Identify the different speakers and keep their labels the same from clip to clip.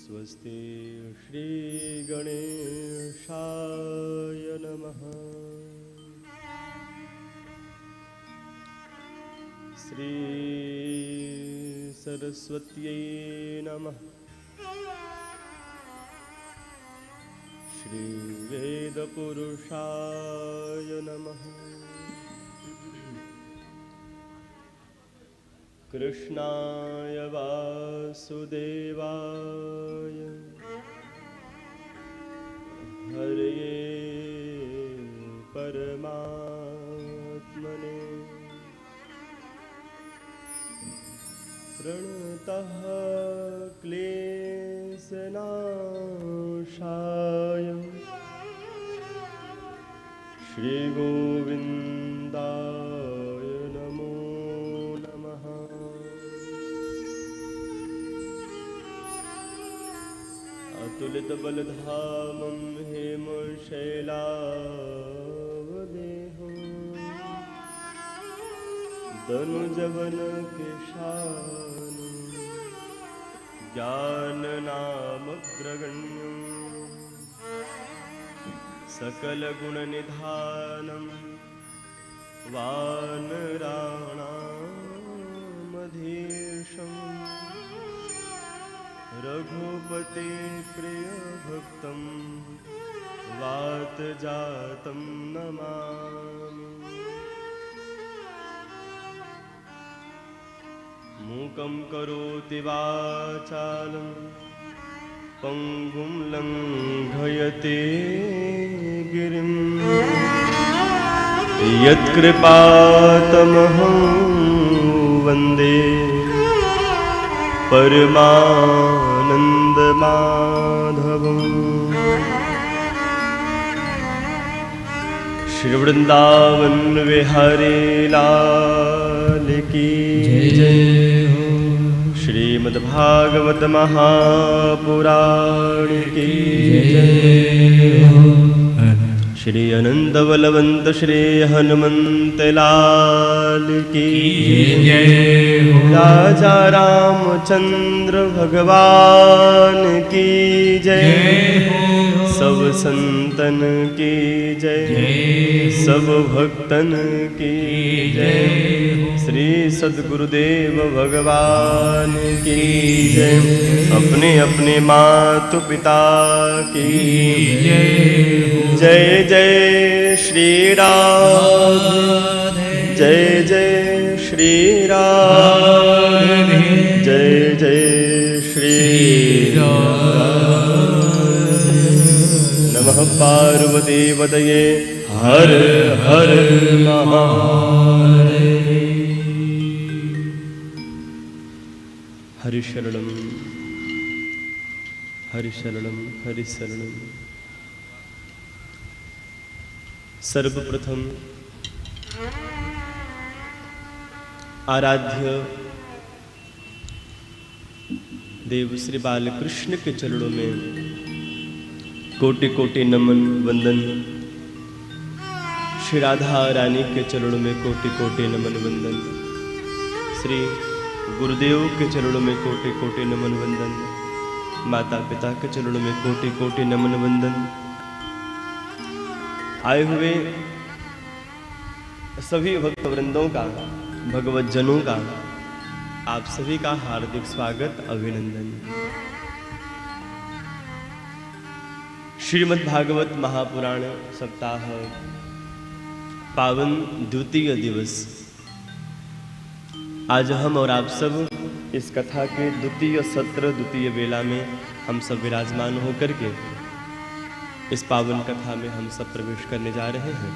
Speaker 1: स्वस्ति श्री गणेशाय नमः। श्री सरस्वत्यै नमः। श्री वेदपुरुषाय नमः। कृष्णाय वासुदेवाय हरये परमात्मने प्रणतः क्लेशनाशाय श्रीगोविन्दाय नमो नमः। अतुलितबलधामं हेमशैलावदेहं तनुजवनकेशानं ज्ञाननामग्रगण्यं सकलगुणनिधानं वानराणामधीशम् रघुपते प्रियभक्तं वातजातं नमामि। मूकं करोति वाचालं पङ्गुं लङ्घयते गिरिं यत्कृपातमहं वन्दे परमानन्दमाधवम्। श्री वृंदावन विहारी लाल की जय। श्रीमद्भागवत महापुराण की जय। श्री अनंत बलवंत श्री हनुमंत लाल की जय। राजा रामचंद्र भगवान की जय। सब संतन की जय। सब भक्तन की जय। श्री सद्गुरुदेव भगवान की जय। अपने अपने मातु पिता की जय। जय जय श्री राम। जय जय श्री राम। जय जय श्री राम। नमः पार्वती पतये हर हर महादेव। हरिशरणं हरिशरणं हरिशरणं। सर्वप्रथम आराध्य देव श्री बालकृष्ण के चरणों में कोटि कोटि नमन वंदन। श्री राधा रानी के चरणों में कोटि कोटि नमन वंदन। श्री गुरुदेव के चरणों में कोटि कोटि नमन वंदन। माता पिता के चरणों में कोटि कोटि नमन वंदन। आए हुए सभी भक्त वृंदों का, भगवत जनों का, आप सभी का हार्दिक स्वागत, अभिनंदन। श्रीमद् भागवत महापुराण सप्ताह पावन द्वितीय दिवस। आज हम और आप सब इस कथा के द्वितीय सत्र, द्वितीय वेला में हम सब विराजमान होकर के इस पावन कथा में हम सब प्रवेश करने जा रहे हैं।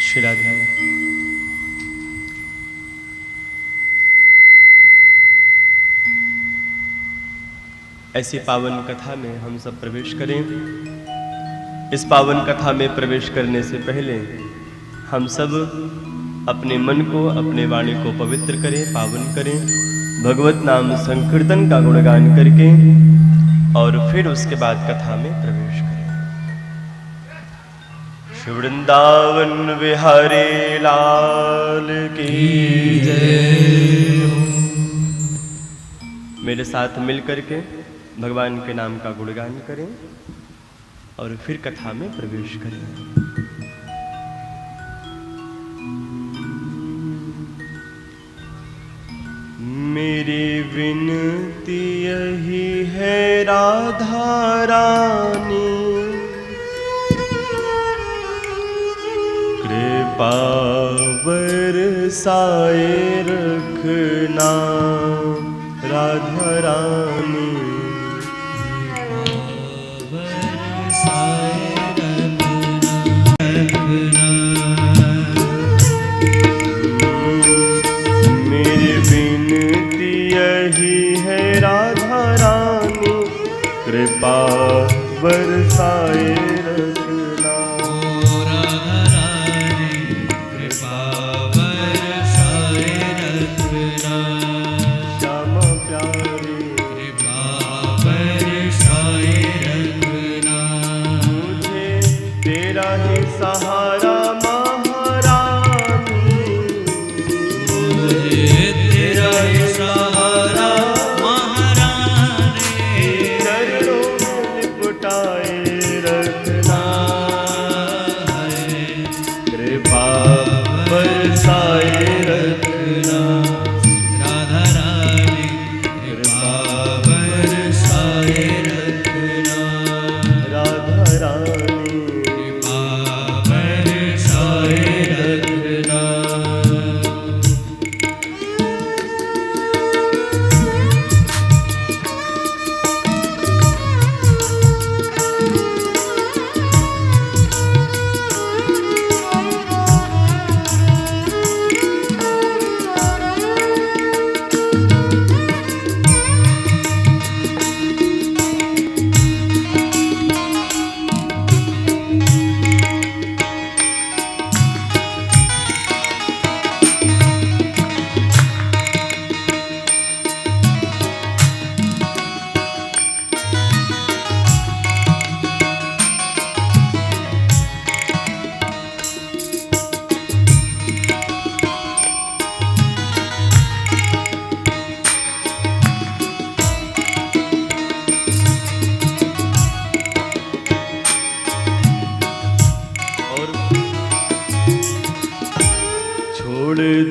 Speaker 1: श्री राधा ऐसी पावन कथा में हम सब प्रवेश करें। इस पावन कथा में प्रवेश करने से पहले हम सब अपने मन को, अपने वाणी को पवित्र करें, पावन करें, भगवत नाम संकीर्तन का गुणगान करके और फिर उसके बाद कथा में प्रवेश करें। वृंदावन बिहारी लाल की जय। मेरे साथ मिल करके भगवान के नाम का गुणगान करें और फिर कथा में प्रवेश करें। मेरी विनती यही है राधा रानी, कृपा बरसाए रखना राधा रानी, बरसाए रखना। मेरी विनती यही है राधा रानी, कृपा बरसाए रखना। श्यामा प्यारी कृपा बरसाए रखना। मुझे तेरा ही सहारा महारानी, मुझे तेरा ही सहारा महारानी, चरणों में लिपटाए रखना। कृपा बरसाए रखना राधा रानी, कृपा बरसाए रखना राधा रानी, कृपा बरसाए रखना।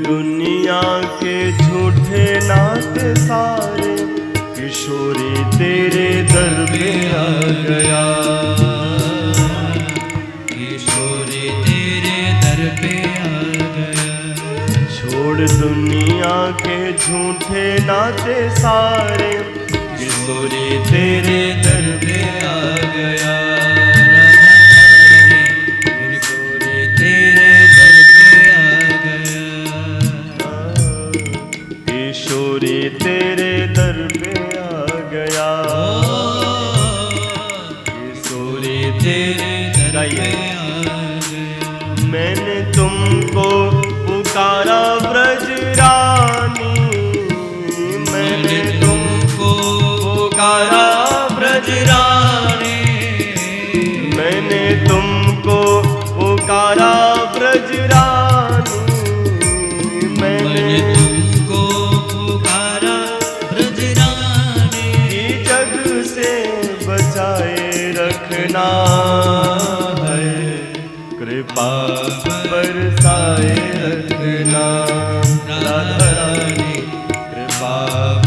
Speaker 1: दुनिया के झूठे नाते सारे, किशोरी तेरे दर पे आ गया, किशोरी तेरे दर पे आ गया। छोड़ दुनिया के झूठे नाते सारे, किशोरी तेरे दर पे आ गया। किशोरी तेरे दर पे आ गया, किशोरी तेरे दर पे आ गया। मैंने तुमको पुकारा ब्रज रानी, मैंने तुमको पुकारा ब्रज रानी, मैंने तुमको पुकारा ब्रज रानी, मैंने तुमको पुकारा ब्रज रानी। जग से बचाए रखना है, कृपा बरसाए रखना राधा रानी, कृपा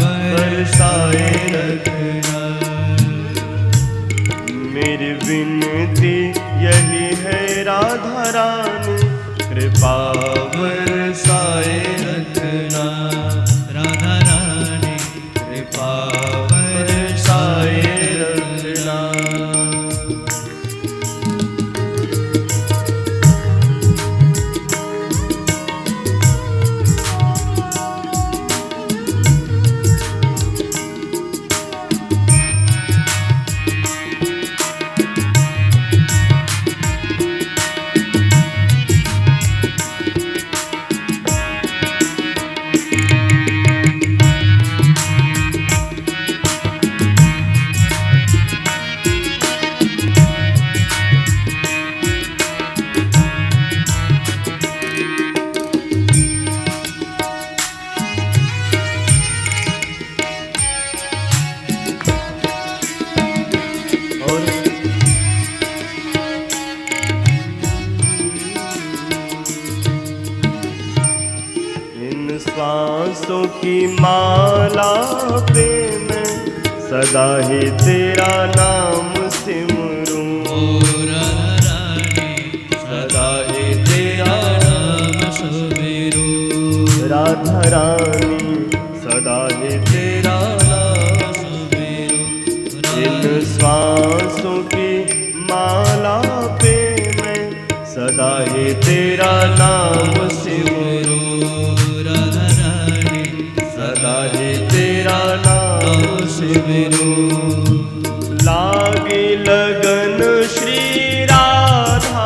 Speaker 1: बरसाए रखना। मेरी विनती यही है राधा रानी, कृपा बरसाए रखना राधा रानी, कृपा बरसाए रखना। की माला पे मैं सदा ही तेरा नाम सिमरूं। सदा ही तेरा नाम सिमरूं। राधा रानी सदा ही तेरा नाम सिमरूं। इन श्वासों की माला पे मैं सदा ही तेरा नाम सिमरूं। राधा रानी सदा ही तेरा नाम सिमरूं। लागी लगन श्री राधा,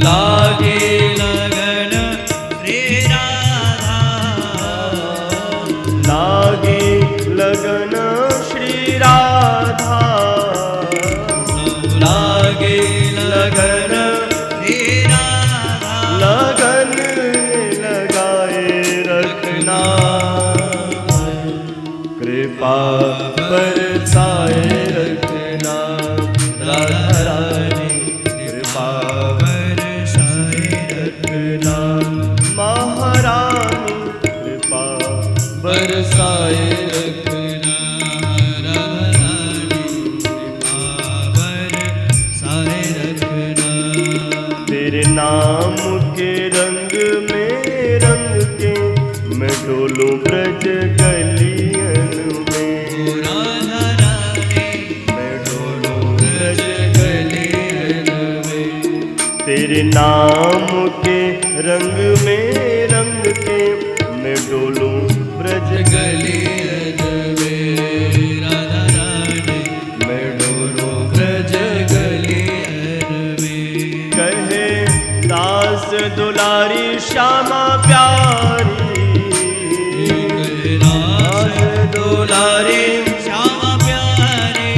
Speaker 1: लागी लगन श्री राधा, लागी लगन श्री राधा, लागी लगन श्री राधा, लगन लगाए रखना, कृपा बरसाए रखना। राधा रानी कृपा बरसाए रखना। महारानी कृपा बरसाए रखना। राधा रानी कृपा बरसाए रखना। तेरे नाम के रंग में रंग के मैं डोलूं ब्रज गलियन में। राधा रानी मैं डोलूं ब्रज गलियन में। तेरे नाम के रंग में रंग के मैं डोलूं ब्रज गलियन में। राधा रानी मैं डोलूं ब्रज गलियन में। कहे दास दुलारी श्यामा प्यारी, दुलारी श्यामा प्यारी।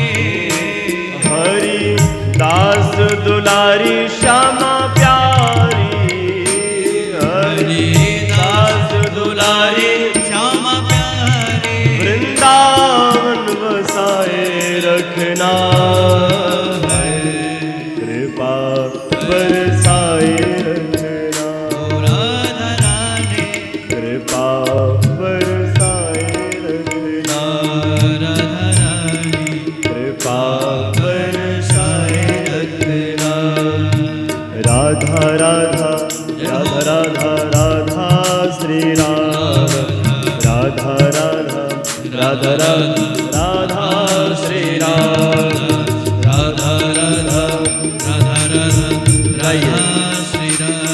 Speaker 1: हरि दास दुलारी श्यामा प्यारी, हरि दास दुलारी श्यामा प्यारी। वृंदावन बसाए रखना, कृपा बरसाए रखना। राधा रानी कृपा बरसाए रखना। राधा रानी कृपा बरसाए रखना। राधा राधा राधा राधा राधा श्री राधा। राधा राधा राधा राधा राधा श्री राधा। राधा राधा राधा राधा राधा श्री राधा।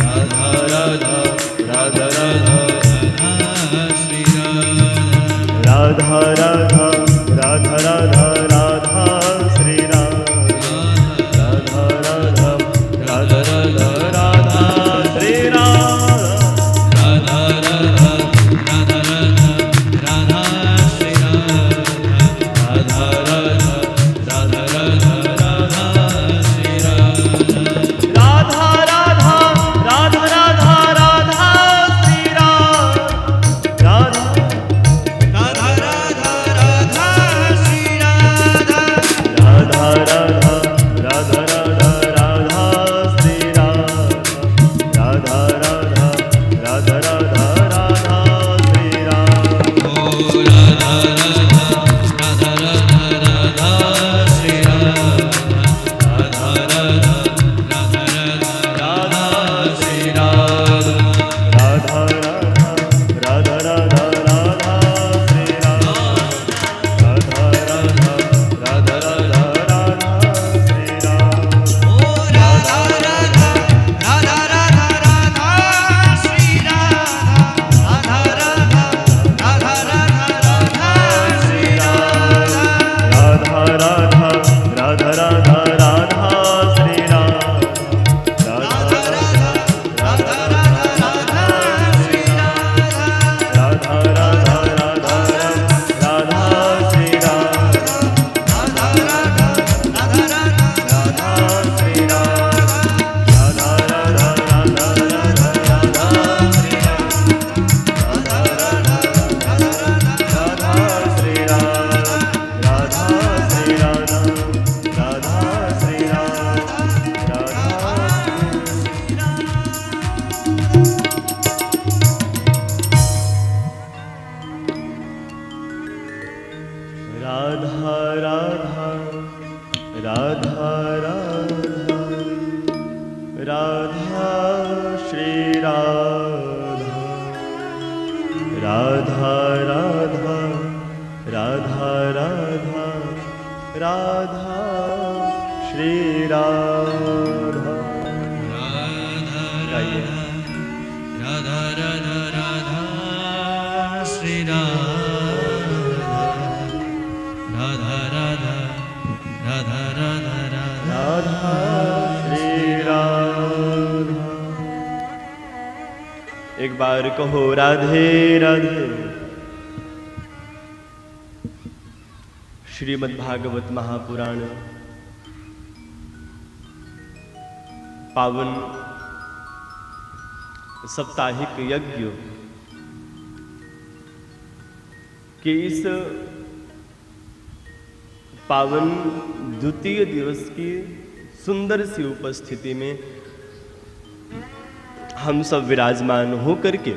Speaker 1: राधा राधा राधा राधा राधा श्री राधा। राधा राधा राधा राधा राधा श्री राधा। राधा राधा राधा राधा राधा श्री राधा। राधा राधा राधा राधा राधा श्री राधा। राधा राधा राधा राधा राधा राधा राधा श्री राधा राधा राधा राधा राधा राधा श्री राधा
Speaker 2: राधा राधा राधा श्री राधा राधा राधा राधा राधा
Speaker 1: राधा श्री राधा। एक बार कहो राधे राधे। श्रीमद् भागवत महापुराण पावन साप्ताहिक यज्ञ के इस पावन द्वितीय दिवस की सुंदर सी उपस्थिति में हम सब विराजमान होकर के,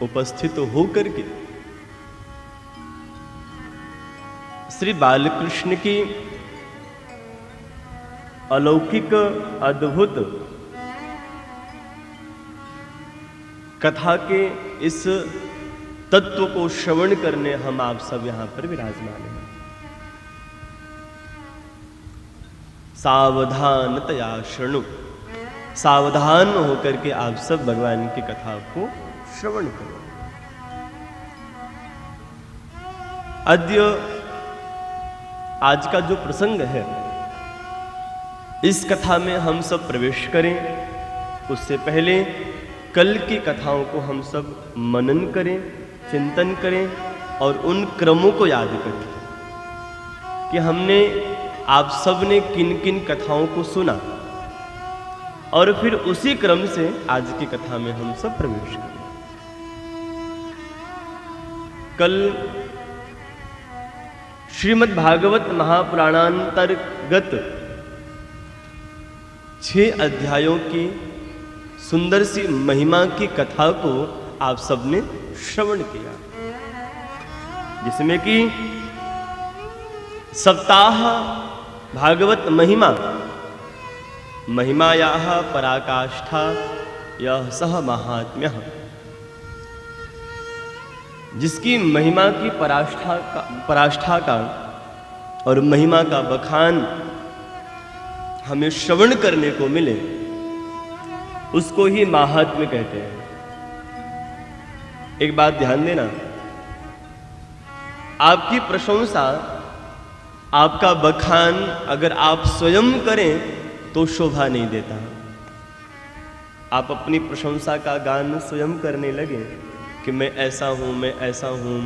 Speaker 1: उपस्थित होकर के श्री बालकृष्ण की अलौकिक अद्भुत कथा के इस तत्व को श्रवण करने हम आप सब यहां पर विराजमान हैं। सावधानतया शृणु, सावधान होकर के आप सब भगवान की कथा को श्रवण करो। अद्य आज का जो प्रसंग है, इस कथा में हम सब प्रवेश करें उससे पहले कल की कथाओं को हम सब मनन करें, चिंतन करें और उन क्रमों को याद करें कि हमने आप सब ने किन किन कथाओं को सुना और फिर उसी क्रम से आज की कथा में हम सब प्रवेश करें। कल श्रीमद् भागवत महापुराणांतर्गत 6 अध्यायों की सुंदर सी महिमा की कथा को आप सबने श्रवण किया, जिसमें कि सप्ताह भागवत महिमा, महिमायाः पराकाष्ठा यह सह महात्म्यः, जिसकी महिमा की पराष्ठा का और महिमा का बखान हमें श्रवण करने को मिले, उसको ही महात्म्य कहते हैं। एक बात ध्यान देना, आपकी प्रशंसा, आपका बखान अगर आप स्वयं करें तो शोभा नहीं देता। आप अपनी प्रशंसा का गान स्वयं करने लगे कि मैं ऐसा हूँ, मैं ऐसा हूँ,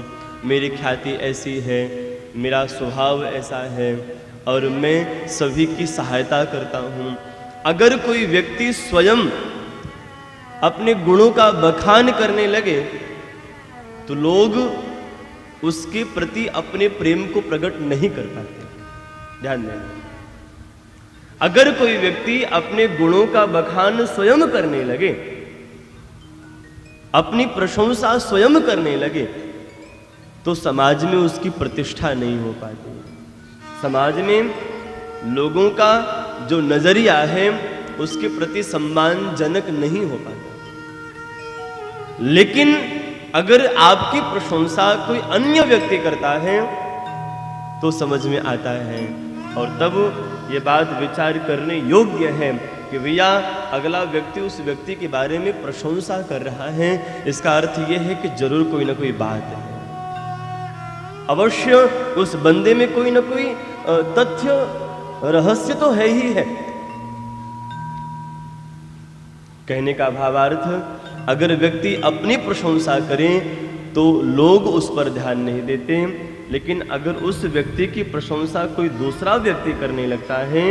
Speaker 1: मेरी ख्याति ऐसी है, मेरा स्वभाव ऐसा है और मैं सभी की सहायता करता हूँ। अगर कोई व्यक्ति स्वयं अपने गुणों का बखान करने लगे तो लोग उसके प्रति अपने प्रेम को प्रकट नहीं कर पाते। ध्यान देना, अगर कोई व्यक्ति अपने गुणों का बखान स्वयं करने लगे, अपनी प्रशंसा स्वयं करने लगे, तो समाज में उसकी प्रतिष्ठा नहीं हो पाती। समाज में लोगों का जो नजरिया है उसके प्रति सम्मानजनक नहीं हो पाता। लेकिन अगर आपकी प्रशंसा कोई अन्य व्यक्ति करता है तो समझ में आता है और तब ये बात विचार करने योग्य है कि भैया अगला व्यक्ति उस व्यक्ति के बारे में प्रशंसा कर रहा है, इसका अर्थ ये है कि जरूर कोई ना कोई बात है, अवश्य उस बंदे में कोई ना कोई तथ्य रहस्य तो है ही है। कहने का भावार्थ, अगर व्यक्ति अपनी प्रशंसा करे तो लोग उस पर ध्यान नहीं देते, लेकिन अगर उस व्यक्ति की प्रशंसा कोई दूसरा व्यक्ति करने लगता है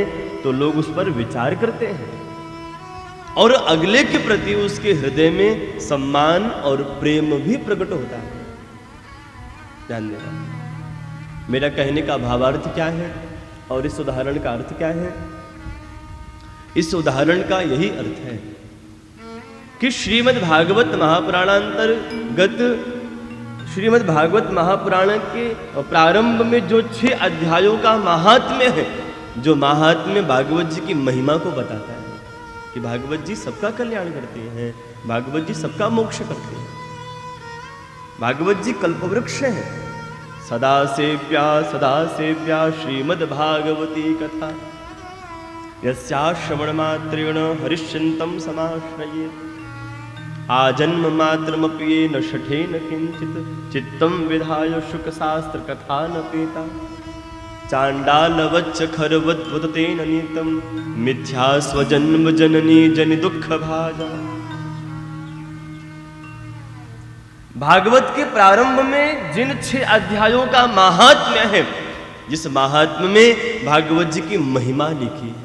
Speaker 1: तो लोग उस पर विचार करते हैं और अगले के प्रति उसके हृदय में सम्मान और प्रेम भी प्रकट होता है। ध्यान देना, मेरा कहने का भावार्थ क्या है और इस उदाहरण का अर्थ क्या है? इस उदाहरण का यही अर्थ है कि श्रीमद् भागवत महापुराणांतर्गत श्रीमद् भागवत महापुराण के प्रारंभ में जो 6 अध्यायों का महात्म्य है, जो महात्म्य भागवत जी की महिमा को बताता है कि भागवत जी सबका कल्याण करते हैं, भागवत जी सबका मोक्ष करते हैं। भागवत जी कल्पवृक्ष हैं। सदा सेव्या श्रीमद् भागवती कथा यस्या श्रवण मात्रेण हरिश्चंतम समाश्रयेत् आजन्म मात्रमपि येन शठेन किंचित चित्तम विधाय शुक शास्त्र कथा न पेता चांडालवच्च खरवद्वतेन नीतम मिथ्या स्वजन्म जननी जनि दुख भाजा। भागवत के प्रारंभ में जिन 6 अध्यायों का महात्म्य है, जिस महात्म्य में भागवत जी की महिमा लिखी है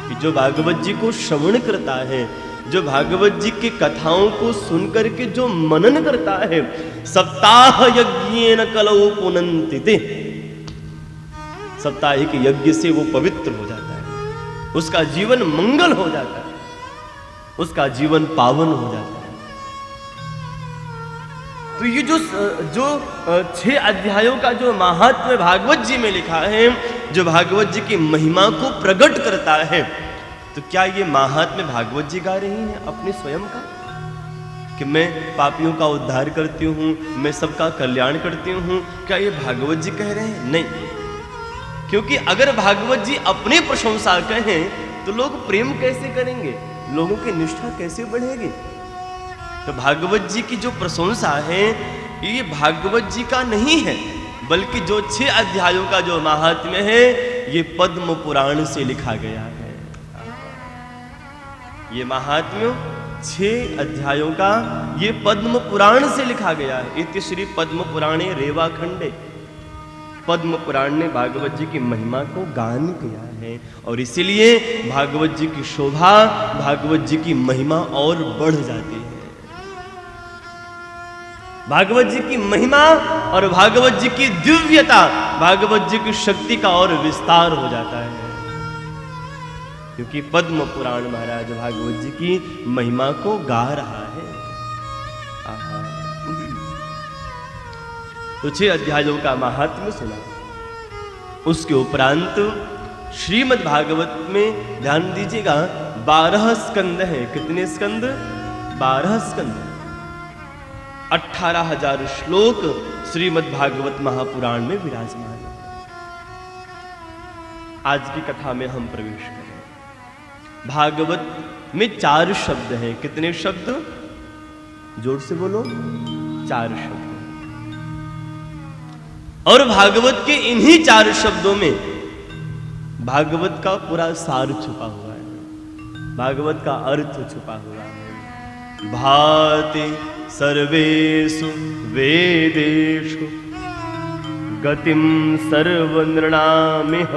Speaker 1: कि जो भागवत जी को श्रवण करता है, जो भागवत जी की कथाओं को सुनकर के जो मनन करता है, सप्ताह यज्ञेन कलौ पुनन्ति, साप्ताहिक यज्ञ से वो पवित्र हो जाता है, उसका जीवन मंगल हो जाता है, उसका जीवन पावन हो जाता है। तो ये जो 6 अध्यायों का जो महात्म्य भागवत जी में लिखा है, जो भागवत जी की महिमा को प्रकट करता है, तो क्या ये महात्म्य भागवत जी गा रही हैं अपने स्वयं का कि मैं पापियों का उद्धार करती हूँ, मैं सबका कल्याण करती हूँ? क्या ये भागवत जी कह रहे हैं? नहीं, क्योंकि अगर भागवत जी अपनी प्रशंसा कहें तो लोग प्रेम कैसे करेंगे, लोगों की निष्ठा कैसे बढ़ेगी? तो भागवत जी की जो प्रशंसा है ये भागवत जी का नहीं है, बल्कि जो 6 अध्यायों का जो महात्म्य है ये पद्म पुराण से लिखा गया है। ये महात्म्य 6 अध्यायों का ये पद्म पुराण से लिखा गया है। इति श्री पद्म पुराणे रेवा खंडे, पद्म पुराण ने भागवत जी की महिमा को गान किया है और इसीलिए भागवत जी की शोभा, भागवत जी की महिमा और बढ़ जाती है। भागवत जी की महिमा और भागवत जी की दिव्यता, भागवत जी की शक्ति का और विस्तार हो जाता है, क्योंकि पद्म पुराण महाराज भागवत जी की महिमा को गा रहा है। तो 6 अध्यायों का महात्म्य सुना। उसके उपरांत श्रीमद् भागवत में ध्यान दीजिएगा 12 स्कंद हैं। कितने स्कंद? 12 स्कंद, 18,000 श्लोक श्रीमद् भागवत महापुराण में विराजमान है। आज की कथा में हम प्रवेश करें। भागवत में 4 शब्द हैं। कितने शब्द? जोर से बोलो, 4 शब्द। और भागवत के इन्हीं 4 शब्दों में भागवत का पूरा सार छुपा हुआ है, भागवत का अर्थ छुपा हुआ है। भाति सर्वेषु वेदेषु गतिम सर्वनृणामिह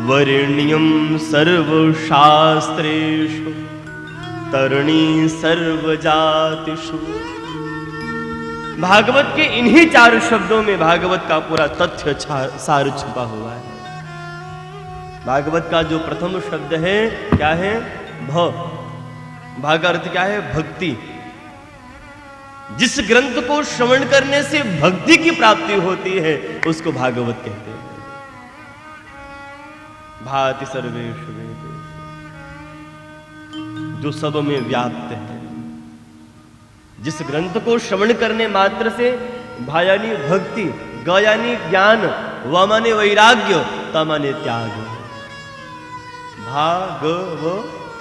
Speaker 1: वरेण्यं सर्वशास्त्रेषु तरणी सर्वजातिषु। भागवत के इन्हीं 4 शब्दों में भागवत का पूरा तथ्य सार छुपा हुआ है। भागवत का जो प्रथम शब्द है क्या है? भ। भाग अर्थ क्या है? भक्ति। जिस ग्रंथ को श्रवण करने से भक्ति की प्राप्ति होती है उसको भागवत कहते हैं। भाति सर्वेषु वेदेषु, जो सब में व्याप्त है। जिस ग्रंथ को श्रवण करने मात्र से भा यानी भक्ति, ग यानी ज्ञान, व माने वैराग्य, त माने त्याग। भागवत,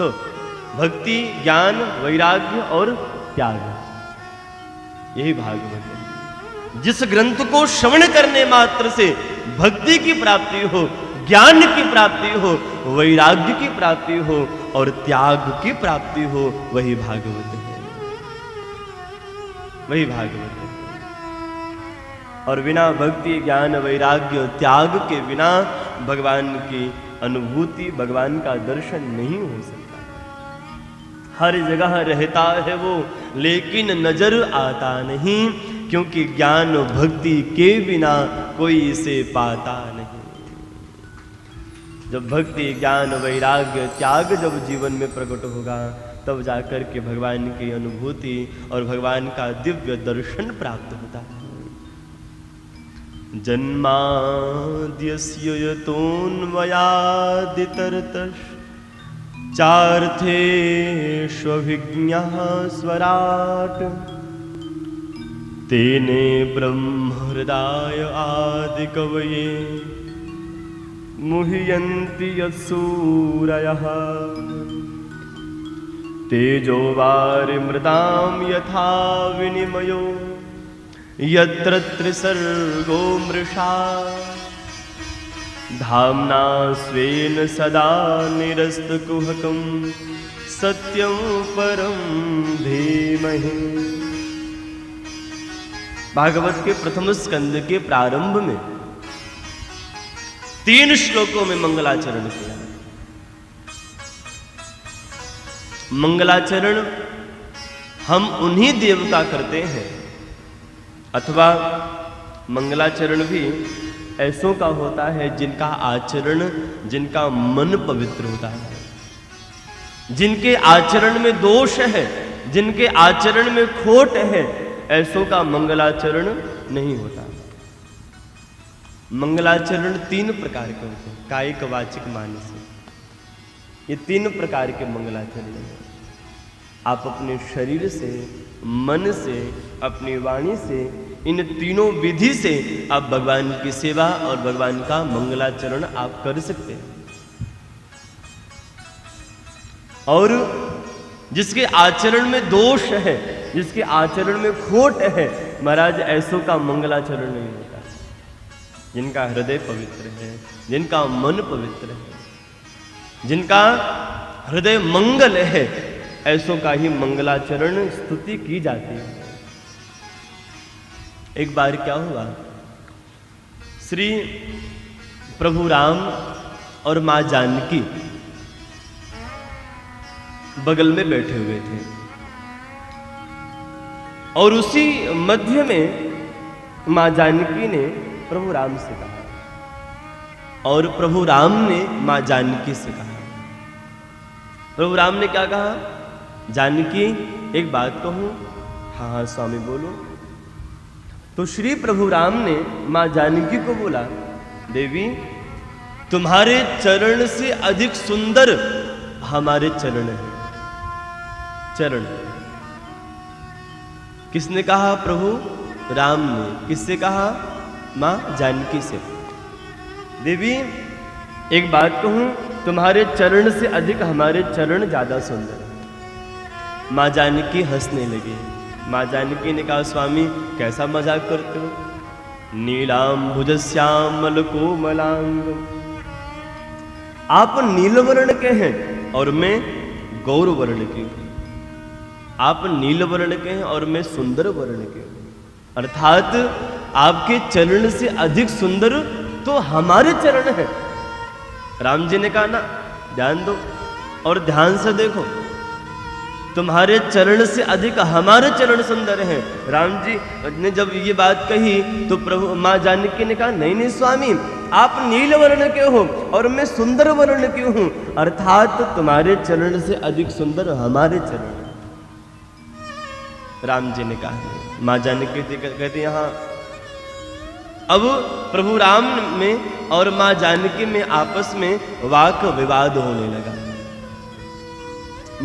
Speaker 1: भक्ति, ज्ञान, वैराग्य और त्याग, यही भागवत है। जिस ग्रंथ को श्रवण करने मात्र से भक्ति की प्राप्ति हो, ज्ञान की प्राप्ति हो, वैराग्य की प्राप्ति हो और त्याग की प्राप्ति हो, वही भागवत है, वही भागवत है। और बिना भक्ति, ज्ञान, वैराग्य, त्याग के बिना भगवान की अनुभूति, भगवान का दर्शन नहीं हो सकता। हर जगह रहता है वो, लेकिन नजर आता नहीं, क्योंकि ज्ञान भक्ति के बिना कोई इसे पाता नहीं। जब भक्ति, ज्ञान, वैराग्य, त्याग जब जीवन में प्रकट होगा तब जाकर के भगवान की अनुभूति और भगवान का दिव्य दर्शन प्राप्त होता है। जन्माद्यस्य यतोऽन्वयादितरतश्च चार्थेष्वभिज्ञः स्वराट् तेने ब्रह्महृदाय आदिकवये मुह्यन्ति यत्सूरयः तेजो वारिमृतां यथा विनिमयो यत्र त्रिसर्गो मृषा धाम्ना स्वेन सदा निरस्तकुहकं सत्यं परं धीमहि। भागवत के प्रथम स्कंद के प्रारंभ में 3 श्लोकों में मंगलाचरण किया। मंगलाचरण हम उन्हीं देव का करते हैं, अथवा मंगलाचरण भी ऐसों का होता है जिनका आचरण, जिनका मन पवित्र होता है, जिनके आचरण में दोष है, जिनके आचरण में खोट है, ऐसों का मंगलाचरण नहीं होता। मंगलाचरण 3 प्रकार के होते हैं, कायिक, वाचिक, मानसिक। ये 3 प्रकार के मंगलाचरण हैं। आप अपने शरीर से, मन से, अपनी वाणी से, इन तीनों विधि से आप भगवान की सेवा और भगवान का मंगलाचरण आप कर सकते हैं। और जिसके आचरण में दोष है, जिसके आचरण में खोट है, महाराज ऐसों का मंगलाचरण नहीं होता। जिनका हृदय पवित्र है, जिनका मन पवित्र है, जिनका हृदय मंगल है, ऐसों का ही मंगलाचरण स्तुति की जाती है। एक बार क्या हुआ, श्री प्रभु राम और मां जानकी बगल में बैठे हुए थे, और उसी मध्य में मां जानकी ने प्रभु राम से कहा, और प्रभु राम ने मां जानकी से कहा। प्रभु राम ने क्या कहा, जानकी एक बात कहूं? हाँ हाँ स्वामी बोलो। तो श्री प्रभु राम ने मां जानकी को बोला, देवी तुम्हारे चरण से अधिक सुंदर हमारे चरण हैं। चरण किसने कहा? प्रभु राम ने। किससे कहा? मां जानकी से। देवी एक बात कहूं, तुम्हारे चरण से अधिक हमारे चरण ज्यादा सुंदर है। मां जानकी हंसने लगी। मां जानकी ने कहा, स्वामी कैसा मजाक करते हो? नीलांबुज श्यामल कोमलांग, आप नील वर्ण के हैं और मैं गौर वर्ण की हूं। आप नील वर्ण के हैं और मैं सुंदर वर्ण के हूं, अर्थात आपके चरण से अधिक सुंदर तो हमारे चरण हैं। राम जी ने कहा ना, ध्यान दो और ध्यान से देखो, तुम्हारे चरण से अधिक हमारे चरण सुंदर हैं। राम जी ने जब ये बात कही तो प्रभु मां जानकी ने कहा, नहीं नहीं स्वामी, आप नील वर्ण के हो और मैं सुंदर वर्ण की हूं, अर्थात तुम्हारे चरण से अधिक सुंदर हमारे चरण। राम जी ने कहा। मां जानकी कहते यहाँ अब प्रभु राम में और मां जानकी में आपस में वाक विवाद होने लगा।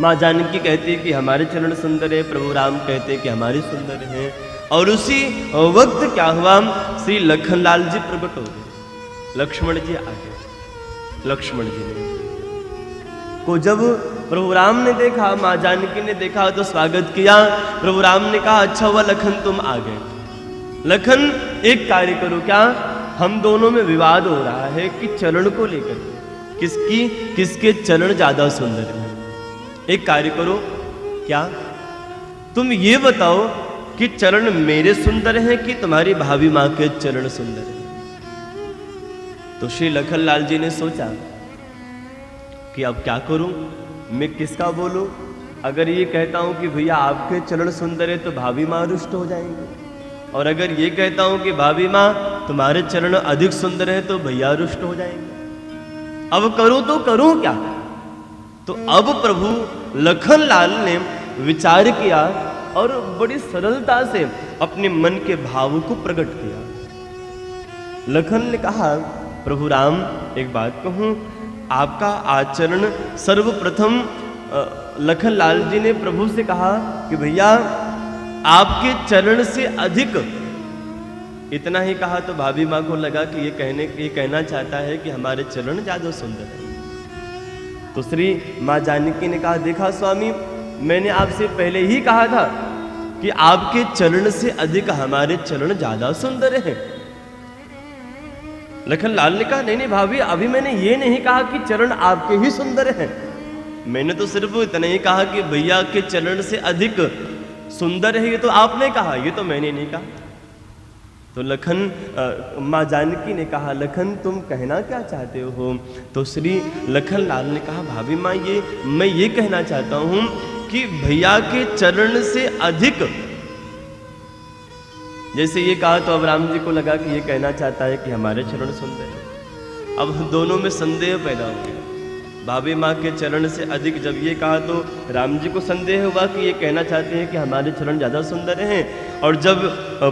Speaker 1: मां जानकी कहती है कि हमारे चरण सुंदर है, प्रभु राम कहते हैं कि हमारे सुंदर हैं। और उसी वक्त क्या हुआ, श्री लखनलाल जी प्रकट हो गए। लक्ष्मण जी आ गए। लक्ष्मण जी ने को जब प्रभु राम ने देखा, मां जानकी ने देखा तो स्वागत किया। प्रभु राम ने कहा, अच्छा हुआ लखन तुम आ गए। लखन एक कार्य करो, क्या हम दोनों में विवाद हो रहा है कि चरण को लेकर किसके चरण ज्यादा सुंदर है। एक कार्य करो, क्या तुम ये बताओ कि चरण मेरे सुंदर हैं कि तुम्हारी भाभी मां के चरण सुंदर हैं। तो श्री लखनलाल जी ने सोचा कि अब क्या करूं, मैं किसका बोलूं। अगर ये कहता हूं कि भैया आपके चरण सुंदर है तो भाभी मां रुष्ट हो जाएंगे, और अगर ये कहता हूं कि भाभी मां तुम्हारे चरण अधिक सुंदर है तो भैया रुष्ट हो जाएंगे। अब करूं तो करूं क्या। तो अब प्रभु लखनलाल ने विचार किया और बड़ी सरलता से अपने मन के भाव को प्रकट किया। लखन ने कहा, प्रभु राम एक बात कहूं, आपका आचरण सर्वप्रथम लखनलाल जी ने प्रभु से कहा कि भैया आपके चरण से अधिक, इतना ही कहा तो भाभी माँ को लगा कि ये कहना चाहता है कि हमारे चरण ज्यादा सुंदर है। तो श्री माँ जानकी ने कहा, देखा स्वामी, मैंने आपसे पहले ही कहा था कि आपके चरण से अधिक हमारे चरण ज्यादा सुंदर हैं। लखनलाल ने कहा, नहीं नहीं भाभी, अभी मैंने ये नहीं कहा कि चरण आपके ही सुंदर हैं, मैंने तो सिर्फ इतना ही कहा कि भैया के चरण से अधिक सुंदर है, ये तो आपने कहा, ये तो मैंने नहीं कहा। तो लखन माँ जानकी ने कहा, लखन तुम कहना क्या चाहते हो? तो श्री लखनलाल ने कहा, भाभी माँ, मैं ये कहना चाहता हूँ कि भैया के चरण से अधिक, जैसे ये कहा तो अब राम जी को लगा कि ये कहना चाहता है कि हमारे चरण सुंदर है। अब दोनों में संदेह पैदा हो गया। भाभी माँ के चरण से अधिक जब ये कहा तो राम जी को संदेह हुआ कि ये कहना चाहते हैं कि हमारे चरण ज़्यादा सुंदर हैं, और जब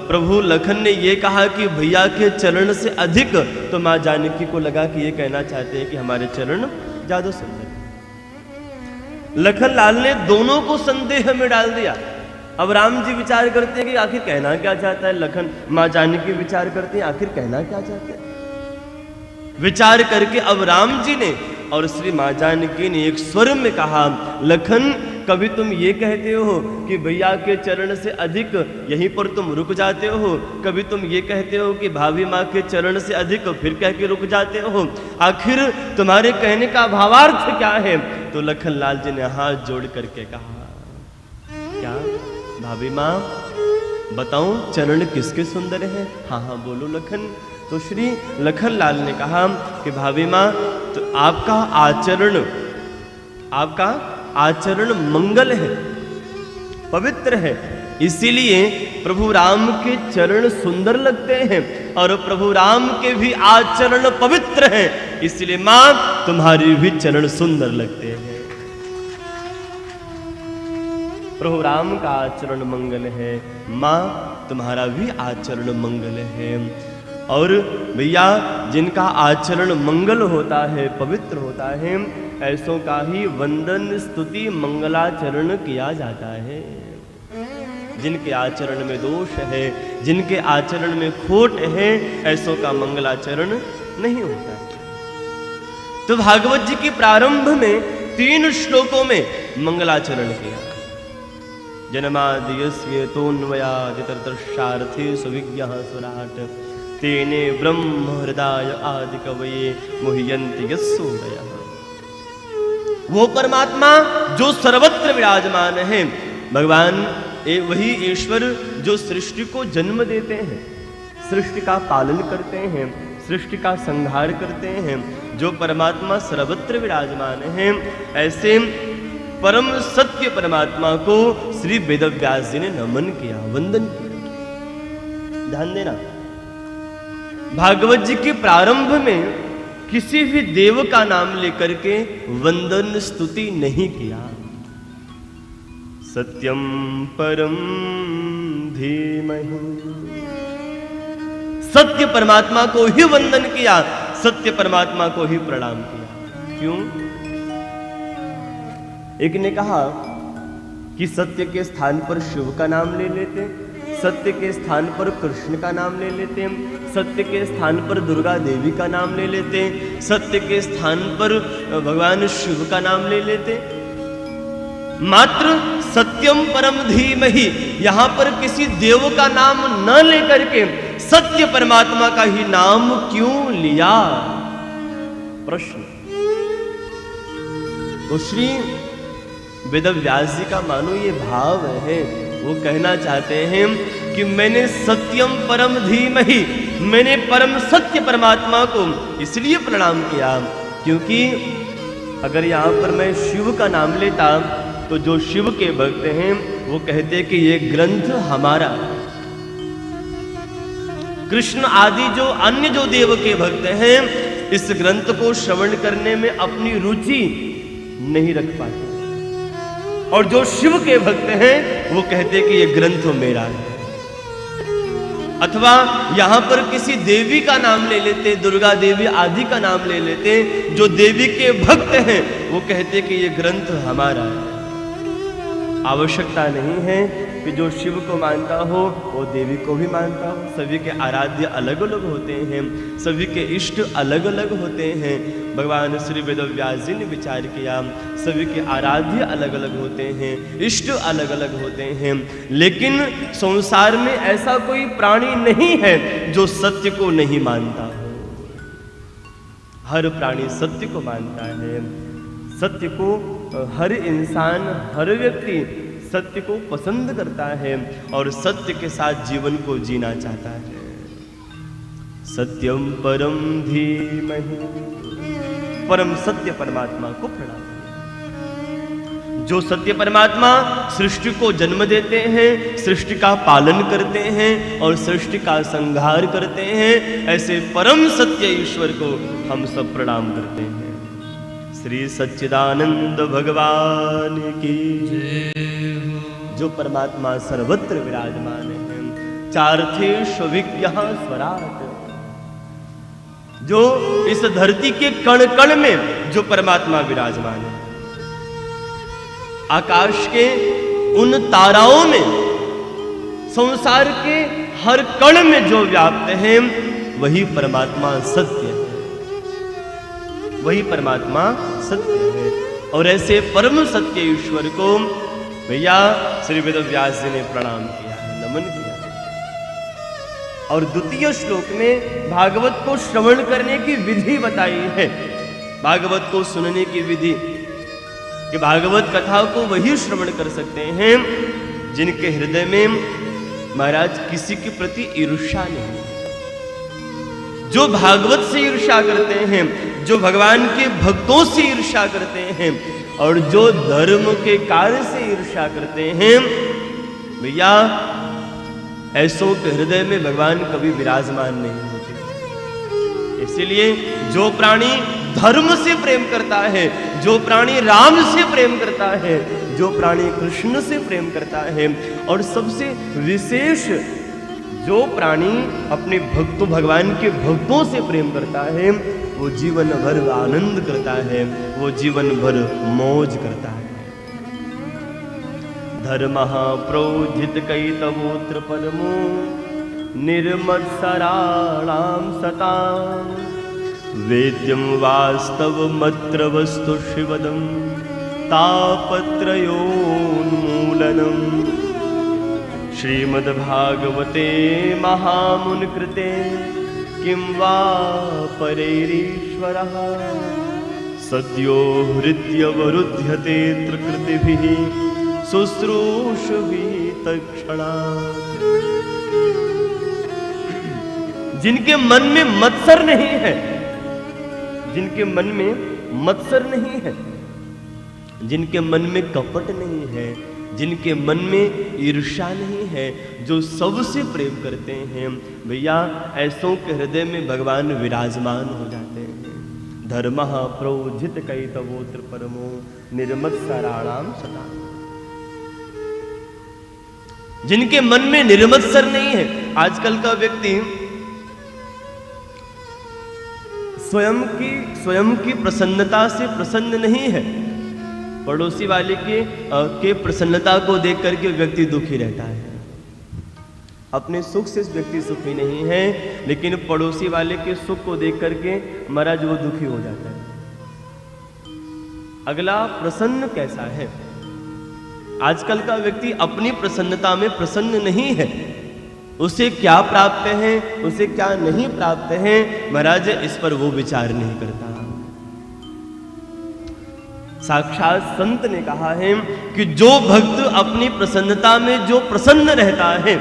Speaker 1: प्रभु लखन ने ये कहा कि भैया के चरण से अधिक, तो माँ जानकी को लगा कि ये कहना चाहते हैं कि हमारे चरण ज़्यादा सुंदर हैं। लखनलाल ने दोनों को संदेह में डाल दिया। अब राम जी विचार करते हैं कि आखिर कहना क्या चाहता है, लखन माँ जानकी विचार करते हैं आखिर कहना क्या चाहते हैं। विचार करके अब राम जी ने और श्री माँ जानकी ने एक स्वर में कहा, लखन कभी तुम ये कहते हो कि भैया के चरण से अधिक, यहीं पर तुम रुक जाते हो, कभी तुम ये कहते हो कि भाभी माँ के चरण से अधिक, फिर कह के रुक जाते हो, आखिर तुम्हारे कहने का भावार्थ क्या है? तो लखनलाल जी ने हाथ जोड़ करके कहा, क्या भाभी माँ बताऊं चरण किसके सुंदर है? हाँ हाँ बोलो लखन। तो श्री लखनलाल ने कहा कि भाभी माँ, तो आपका आचरण मंगल है, पवित्र है, इसीलिए प्रभु राम के चरण सुंदर लगते हैं, और प्रभु राम के भी आचरण पवित्र हैं, इसलिए माँ तुम्हारी भी चरण सुंदर लगते हैं। प्रभु राम का आचरण मंगल है, माँ तुम्हारा भी आचरण मंगल है। और भैया जिनका आचरण मंगल होता है, पवित्र होता है, ऐसों का ही वंदन स्तुति मंगलाचरण किया जाता है। जिनके आचरण में दोष है, जिनके आचरण में खोट है, ऐसों का मंगलाचरण नहीं होता है। तो भागवत जी के प्रारंभ में 3 श्लोकों में मंगलाचरण किया। जन्माद्यस्य तोन्वयादितरतर्षार्थे सुविज्ञः सुराट तेने ब्रह्म हृदय आदि कवये मुह्यन्ति यस्सूरयः। वो परमात्मा जो सर्वत्र विराजमान है, भगवान वही ईश्वर जो सृष्टि को जन्म देते हैं, सृष्टि का पालन करते हैं, सृष्टि का संहार करते हैं, जो परमात्मा सर्वत्र विराजमान है, ऐसे परम सत्य परमात्मा को श्री वेदव्यास जी ने नमन किया, वंदन किया। ध्यान देना, भागवत जी के प्रारंभ में किसी भी देव का नाम लेकर के वंदन स्तुति नहीं किया। सत्यम परम धीमहि, सत्य परमात्मा को ही वंदन किया, सत्य परमात्मा को ही प्रणाम किया। क्यों? एक ने कहा कि सत्य के स्थान पर शिव का नाम ले लेते, सत्य के स्थान पर कृष्ण का नाम ले लेते, सत्य के स्थान पर दुर्गा देवी का नाम ले लेते, सत्य के स्थान पर भगवान शिव का नाम ले लेते। मात्र सत्यम परम धीमहि, यहां पर किसी देव का नाम न लेकर के सत्य परमात्मा का ही नाम क्यों लिया? प्रश्न। तो श्री वेदव्यास जी का मानो ये भाव है, वो कहना चाहते हैं कि मैंने सत्यम परम धीमहि, मैंने परम सत्य परमात्मा को इसलिए प्रणाम किया क्योंकि अगर यहाँ पर मैं शिव का नाम लेता तो जो शिव के भक्त हैं वो कहते कि ये ग्रंथ हमारा। कृष्ण आदि जो अन्य जो देव के भक्त हैं, इस ग्रंथ को श्रवण करने में अपनी रुचि नहीं रख पाते, और जो शिव के भक्त हैं वो कहते कि ये ग्रंथ मेरा है। अथवा यहां पर किसी देवी का नाम ले लेते, दुर्गा देवी आदि का नाम ले लेते, जो देवी के भक्त हैं वो कहते कि ये ग्रंथ हमारा है। आवश्यकता नहीं है कि जो शिव को मानता हो वो देवी को भी मानता हो। सभी के आराध्य अलग अलग होते हैं, सभी के इष्ट अलग अलग होते हैं। भगवान श्री वेदव्यास जी ने विचार किया, सभी के आराध्य अलग अलग होते हैं, इष्ट अलग अलग होते हैं, लेकिन संसार में ऐसा कोई प्राणी नहीं है जो सत्य को नहीं मानता हो। हर प्राणी सत्य को मानता है। सत्य को हर इंसान, हर व्यक्ति सत्य को पसंद करता है और सत्य के साथ जीवन को जीना चाहता है। सत्यम परम धीमहि, परम सत्य परमात्मा को प्रणाम। जो सत्य परमात्मा सृष्टि को जन्म देते हैं, सृष्टि का पालन करते हैं और सृष्टि का संहार करते हैं, ऐसे परम सत्य ईश्वर को हम सब प्रणाम करते हैं। श्री सच्चिदानंद भगवान की जय। जो परमात्मा सर्वत्र विराजमान है, चार्थेषु विज्ञः स्वराट, जो इस धरती के कण कण में जो परमात्मा विराजमान है, आकाश के उन ताराओं में, संसार के हर कण में जो व्याप्त है, वही परमात्मा सत्य है, वही परमात्मा सत्य है। और ऐसे परम सत्य ईश्वर को भैया श्री वेदव्यास जी ने प्रणाम किया है, नमन किया है। और द्वितीय श्लोक में भागवत को श्रवण करने की विधि बताई है, भागवत को सुनने की विधि, कि भागवत कथा को वही श्रवण कर सकते हैं जिनके हृदय में महाराज किसी के प्रति ईर्ष्या नहीं है। जो भागवत से ईर्ष्या करते हैं, जो भगवान के भक्तों से ईर्ष्या करते हैं और जो धर्म के कार्य से ईर्ष्या करते हैं, भैया ऐसों के हृदय में भगवान कभी विराजमान नहीं होते। इसीलिए जो प्राणी धर्म से प्रेम करता है, जो प्राणी राम से प्रेम करता है, जो प्राणी कृष्ण से प्रेम करता है, और सबसे विशेष जो प्राणी अपने भक्तों, भगवान के भक्तों से प्रेम करता है, वो जीवन भर आनंद करता है, वो जीवन भर मौज करता है। धर्मः प्रोजित कैतवोत्र परमो निर्मत्सराणां सतां वेद्यं वास्तवमत्र वस्तु शिवदं तापत्रयोन्मूलनम्। श्रीमद्भागवते महामुनिकृते किं वा परैरीश्वरः सद्यो हृद्यवरुध्यते त्रिकृतिभिः शुश्रूषुभिः तत्क्षणात्। जिनके मन में मत्सर नहीं है, जिनके मन में मत्सर नहीं है, जिनके मन में कपट नहीं है, जिनके मन में ईर्ष्या नहीं है, जो सबसे प्रेम करते हैं, भैया ऐसों के हृदय में भगवान विराजमान हो जाते हैं। धर्मः प्रोजित कैतवोत्र परमो निर्मत्सराणां सतां। जिनके मन में निर्मत्सर नहीं है, आजकल का व्यक्ति स्वयं की प्रसन्नता से प्रसन्न नहीं है, पड़ोसी वाले के प्रसन्नता को देख करके व्यक्ति दुखी रहता है। अपने सुख से व्यक्ति सुखी नहीं है, लेकिन पड़ोसी वाले के सुख को देख करके महाराज वो दुखी हो जाता है। अगला प्रसन्न कैसा है? आजकल का व्यक्ति अपनी प्रसन्नता में प्रसन्न नहीं है। उसे क्या प्राप्त है, उसे क्या नहीं प्राप्त है, महाराज इस पर वो विचार नहीं करता। साक्षात संत ने कहा है कि जो भक्त अपनी प्रसन्नता में जो प्रसन्न रहता है,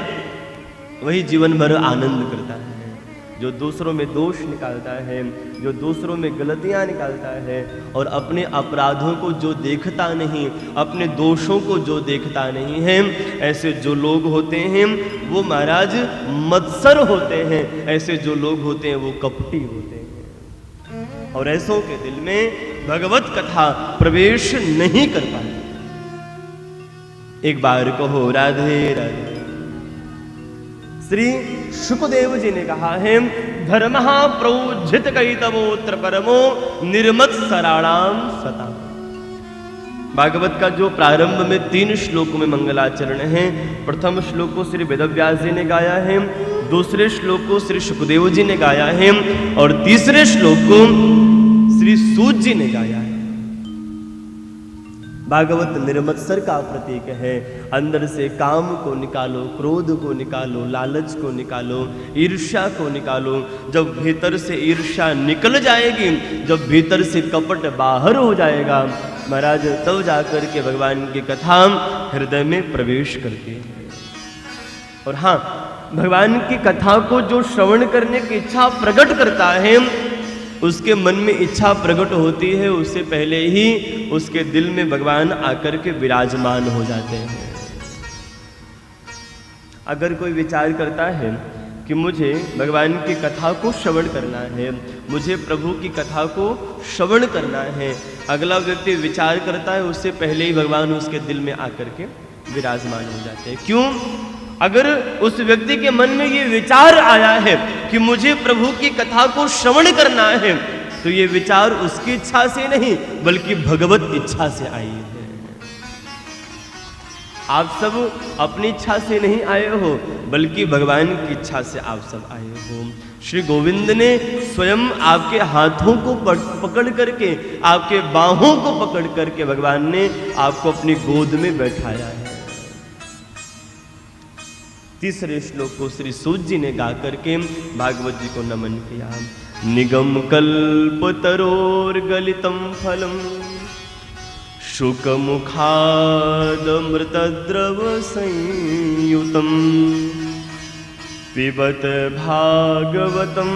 Speaker 1: वही जीवन भर आनंद करता है। जो दूसरों में दोष निकालता है, जो दूसरों में गलतियां निकालता है और अपने अपराधों को जो देखता नहीं, अपने दोषों को जो देखता नहीं है, ऐसे जो लोग होते हैं वो महाराज मत्सर होते हैं। ऐसे जो लोग होते हैं वो कपटी होते हैं। और ऐसों के दिल में भगवत कथा प्रवेश नहीं कर पाती। एक बार कहो राधे राधे। श्री शुकदेव जी ने कहा है, धर्मः प्रोज्झित कैतवोत्र परमो निर्मत सराणाम सता। भागवत का जो प्रारंभ में 3 श्लोकों में मंगलाचरण है, प्रथम श्लोक को श्री वेदव्यास जी ने गाया है, दूसरे श्लोक को श्री शुकदेव जी ने गाया है और तीसरे श्लोक को श्री सूत जी ने गाया है। भागवत निर्मत्सर का प्रतीक है। अंदर से काम को निकालो, क्रोध को निकालो, लालच को निकालो, ईर्ष्या को निकालो। जब भीतर से ईर्ष्या निकल जाएगी, जब भीतर से कपट बाहर हो जाएगा महाराज, तब जाकर के भगवान की कथा हृदय में प्रवेश करती है। और हाँ, भगवान की कथा को जो श्रवण करने की इच्छा प्रकट करता है, उसके मन में इच्छा प्रकट होती है, उससे पहले ही उसके दिल में भगवान आकर के विराजमान हो जाते हैं। अगर कोई विचार करता है कि मुझे भगवान की कथा को श्रवण करना है, मुझे प्रभु की कथा को श्रवण करना है, अगला व्यक्ति विचार करता है, उससे पहले ही भगवान उसके दिल में आकर के विराजमान हो जाते हैं। क्यों? अगर उस व्यक्ति के मन में ये विचार आया है कि मुझे प्रभु की कथा को श्रवण करना है, तो ये विचार उसकी इच्छा से नहीं बल्कि भगवत इच्छा से आई है। आप सब अपनी इच्छा से नहीं आए हो, बल्कि भगवान की इच्छा से आप सब आए हो। श्री गोविंद ने स्वयं आपके हाथों को पकड़ करके, आपके बाहों को पकड़ करके भगवान ने आपको अपनी गोद में बैठाया है। तीसरे श्लोक को श्री सूत जी ने गा करके भागवत जी को नमन किया। निगम कल्पतरोर्गलितं फलम शुकमुखादमृतद्रव संयुतं पिबत भागवतं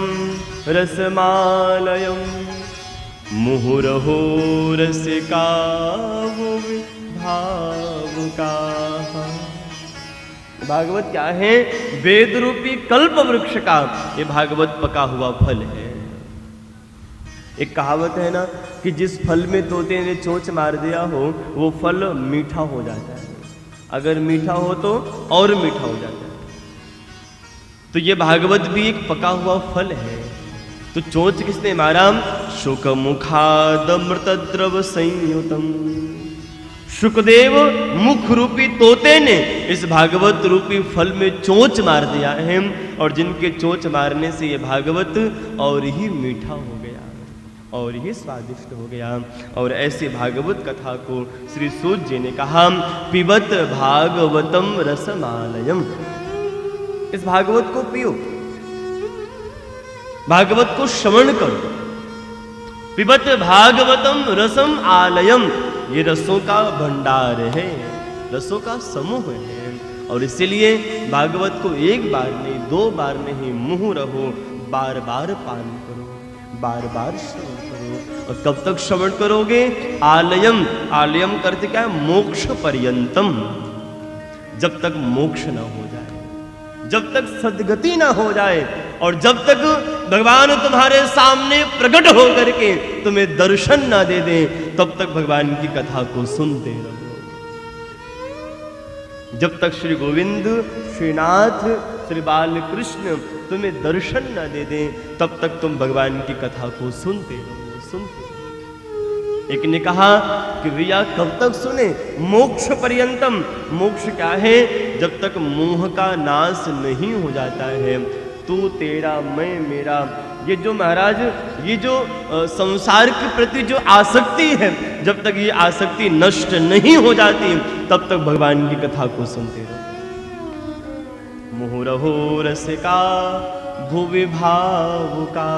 Speaker 1: रसमालयं मुहुरहो रसिका भावुकाः। भागवत क्या है? वेद रूपी कल्प वृक्ष का ये भागवत पका हुआ फल है। एक कहावत है ना कि जिस फल में तोते ने चोंच मार दिया हो, वो फल मीठा हो जाता है। अगर मीठा हो तो और मीठा हो जाता है। तो ये भागवत भी एक पका हुआ फल है। तो चोंच किसने मारा? शुकमुखादमृतद्रव संयुतम। शुकदेव मुख रूपी तोते ने इस भागवत रूपी फल में चोंच मार दिया है, और जिनके चोंच मारने से ये भागवत और ही मीठा हो गया और ही स्वादिष्ट हो गया। और ऐसे भागवत कथा को श्री सूत जी ने कहा, पिबत भागवतम रसमालयम। इस भागवत को पियो, भागवत को श्रवण करो। पिबत भागवतम रसम आलयम, ये रसों का भंडार है, रसों का समूह है। और इसीलिए भागवत को एक बार नहीं, 2 बार नहीं, मुँह रहो, बार बार पान करो, बार बार श्रवण करो। और कब तक श्रवण करोगे? आलयम, आलयम करते क्या है? मोक्ष पर्यंतम। जब तक मोक्ष ना हो जाए, जब तक सद्गति ना हो जाए, और जब तक भगवान तुम्हारे सामने प्रकट हो करके तुम्हें दर्शन ना दे दें, तब तक भगवान की कथा को सुनते रहो। जब तक श्री गोविंद, श्रीनाथ, श्री बालकृष्ण तुम्हें दर्शन ना दे दें, तब तक तुम भगवान की कथा को सुनते रहो, सुनते रहो। एक ने कहा कि भैया कब तक सुने? मोक्ष पर्यंतम। मोक्ष क्या है? जब तक मोह का नाश नहीं हो जाता है। तू तेरा, मैं मेरा, ये जो महाराज, ये जो संसार के प्रति जो आसक्ति है, जब तक ये आसक्ति नष्ट नहीं हो जाती, तब तक भगवान की कथा को सुनते रहो। मुहुरहो रसिका भुवि भावुका।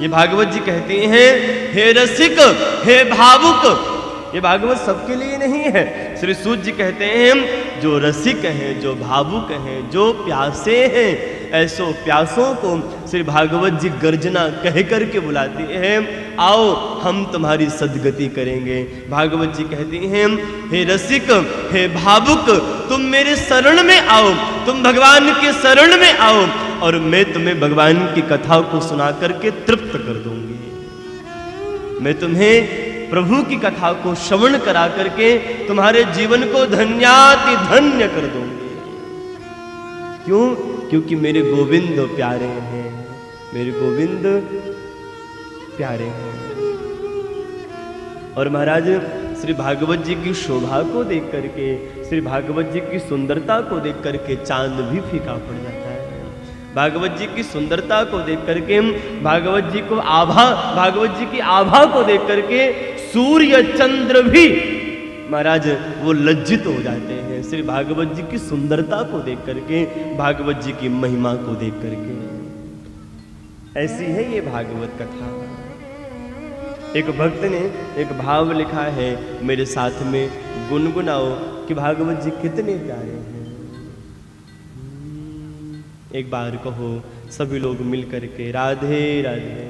Speaker 1: ये भागवत जी कहते हैं, हे रसिक, हे भावुक। ये भागवत सबके लिए नहीं है। श्री सूत जी कहते हैं, जो रसिक हैं, जो भावुक हैं, जो प्यासे हैं, ऐसो प्यासों को श्री भागवत जी गर्जना कह करके बुलाते हैं, आओ हम तुम्हारी सद्गति करेंगे। भागवत जी कहती हैं, हे रसिक, हे भावुक, तुम मेरे शरण में आओ, तुम भगवान के शरण में आओ, और मैं तुम्हें भगवान की कथा को सुना करके तृप्त कर दूंगी। मैं तुम्हें प्रभु की कथा को श्रवण करा करके तुम्हारे जीवन को धन्याति धन्य कर दूंगी। क्यों? क्योंकि मेरे गोविंद प्यारे हैं, मेरे गोविंद प्यारे हैं। और महाराज श्री भागवत जी की शोभा को देख करके, श्री भागवत जी की सुंदरता को देख करके चांद भी फीका पड़ जाता है। भागवत जी की सुंदरता को देख करके, भागवत जी को भागवत जी की आभा को देख करके सूर्य चंद्र भी महाराज वो लज्जित हो जाते हैं। श्री भागवत जी की सुंदरता को देख करके, भागवत जी की महिमा को देख करके। ऐसी है ये भागवत कथा। एक भक्त ने एक भाव लिखा है, मेरे साथ में गुनगुनाओ कि भागवत जी कितने प्यारे हैं। एक बार कहो सभी लोग मिल करके, राधे राधे।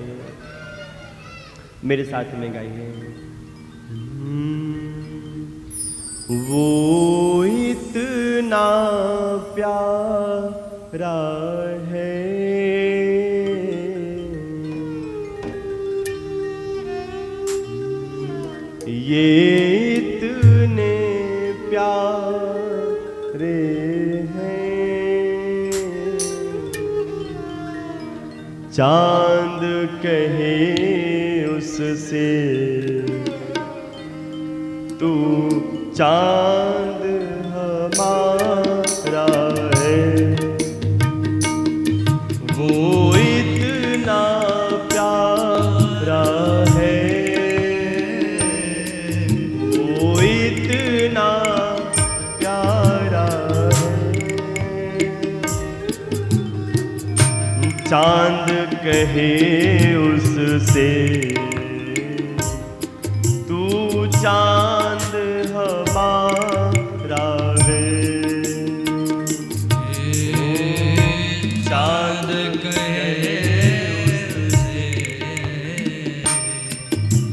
Speaker 1: मेरे साथ में गाइए। वो इतना प्यारा है, ये इतने प्यारे हैं, चांद कहे उससे तू चांद हमारा है। वो इतना प्यारा है, वो इतना प्यारा है, चांद कहे उससे तू चांद हमारा है। चांद कहे उससे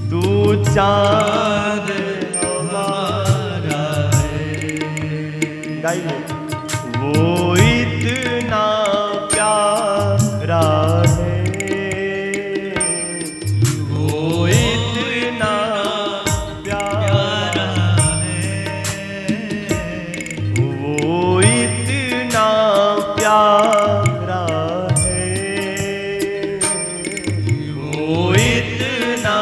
Speaker 1: तू चांद हमारा है। गाइए। वो इतना प्यारा है, वो इतना प्यारा है, वो इतना प्यारा है, वो इतना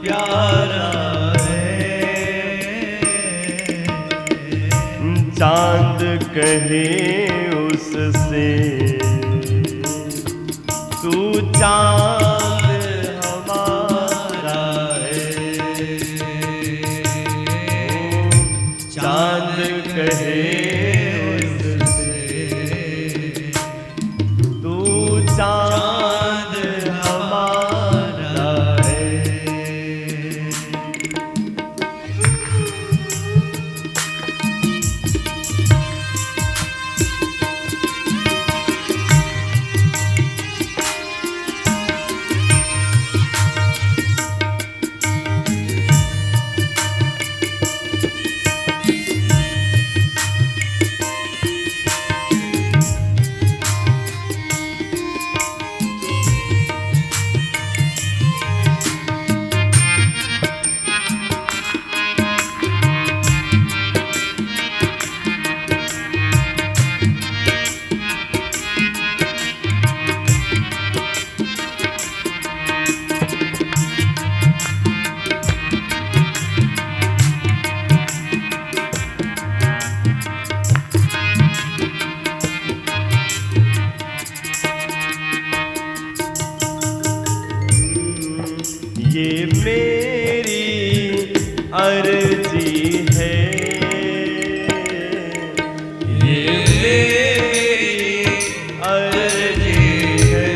Speaker 1: प्यारा है, चांद कहे उससे तू चांद हमारा है। चांद कहे उससे तू चांद हमारा है। ये मेरी अर्जी है, ये मेरी अर्जी है,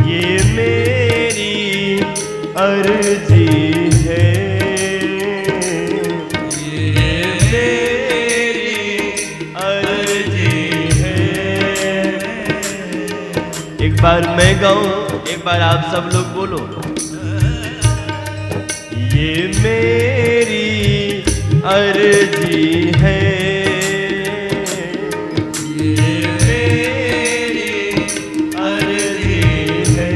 Speaker 1: ये मेरी अर्जी है, ये मेरी अर्जी है। एक बार मैं गाऊं, एक बार आप सब लोग बोलो। ये मेरी अर्जी है, ये मेरी अर्जी है,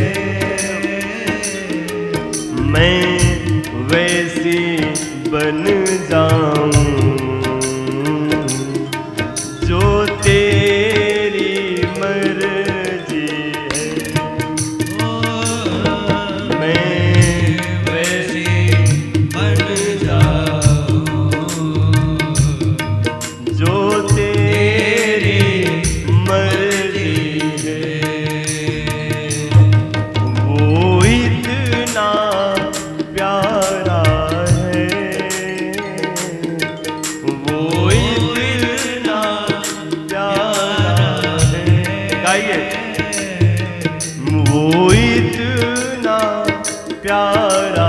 Speaker 1: प्यारा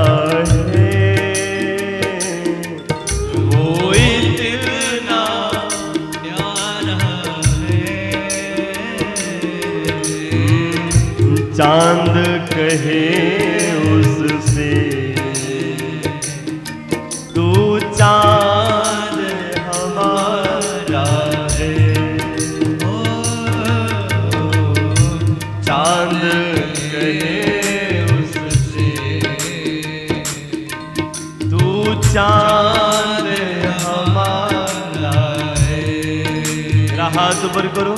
Speaker 1: है, वो इतना
Speaker 2: प्यारा है।
Speaker 1: चांद कहे उससे तू चांद हमारा है, चांद कहे उससे तू चांद हमारा है। मेरा हाथ ऊपर करो।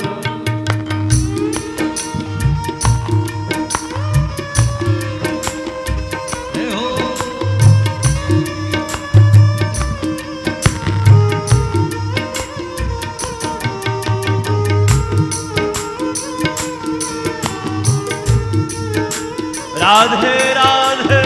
Speaker 1: राधे राधे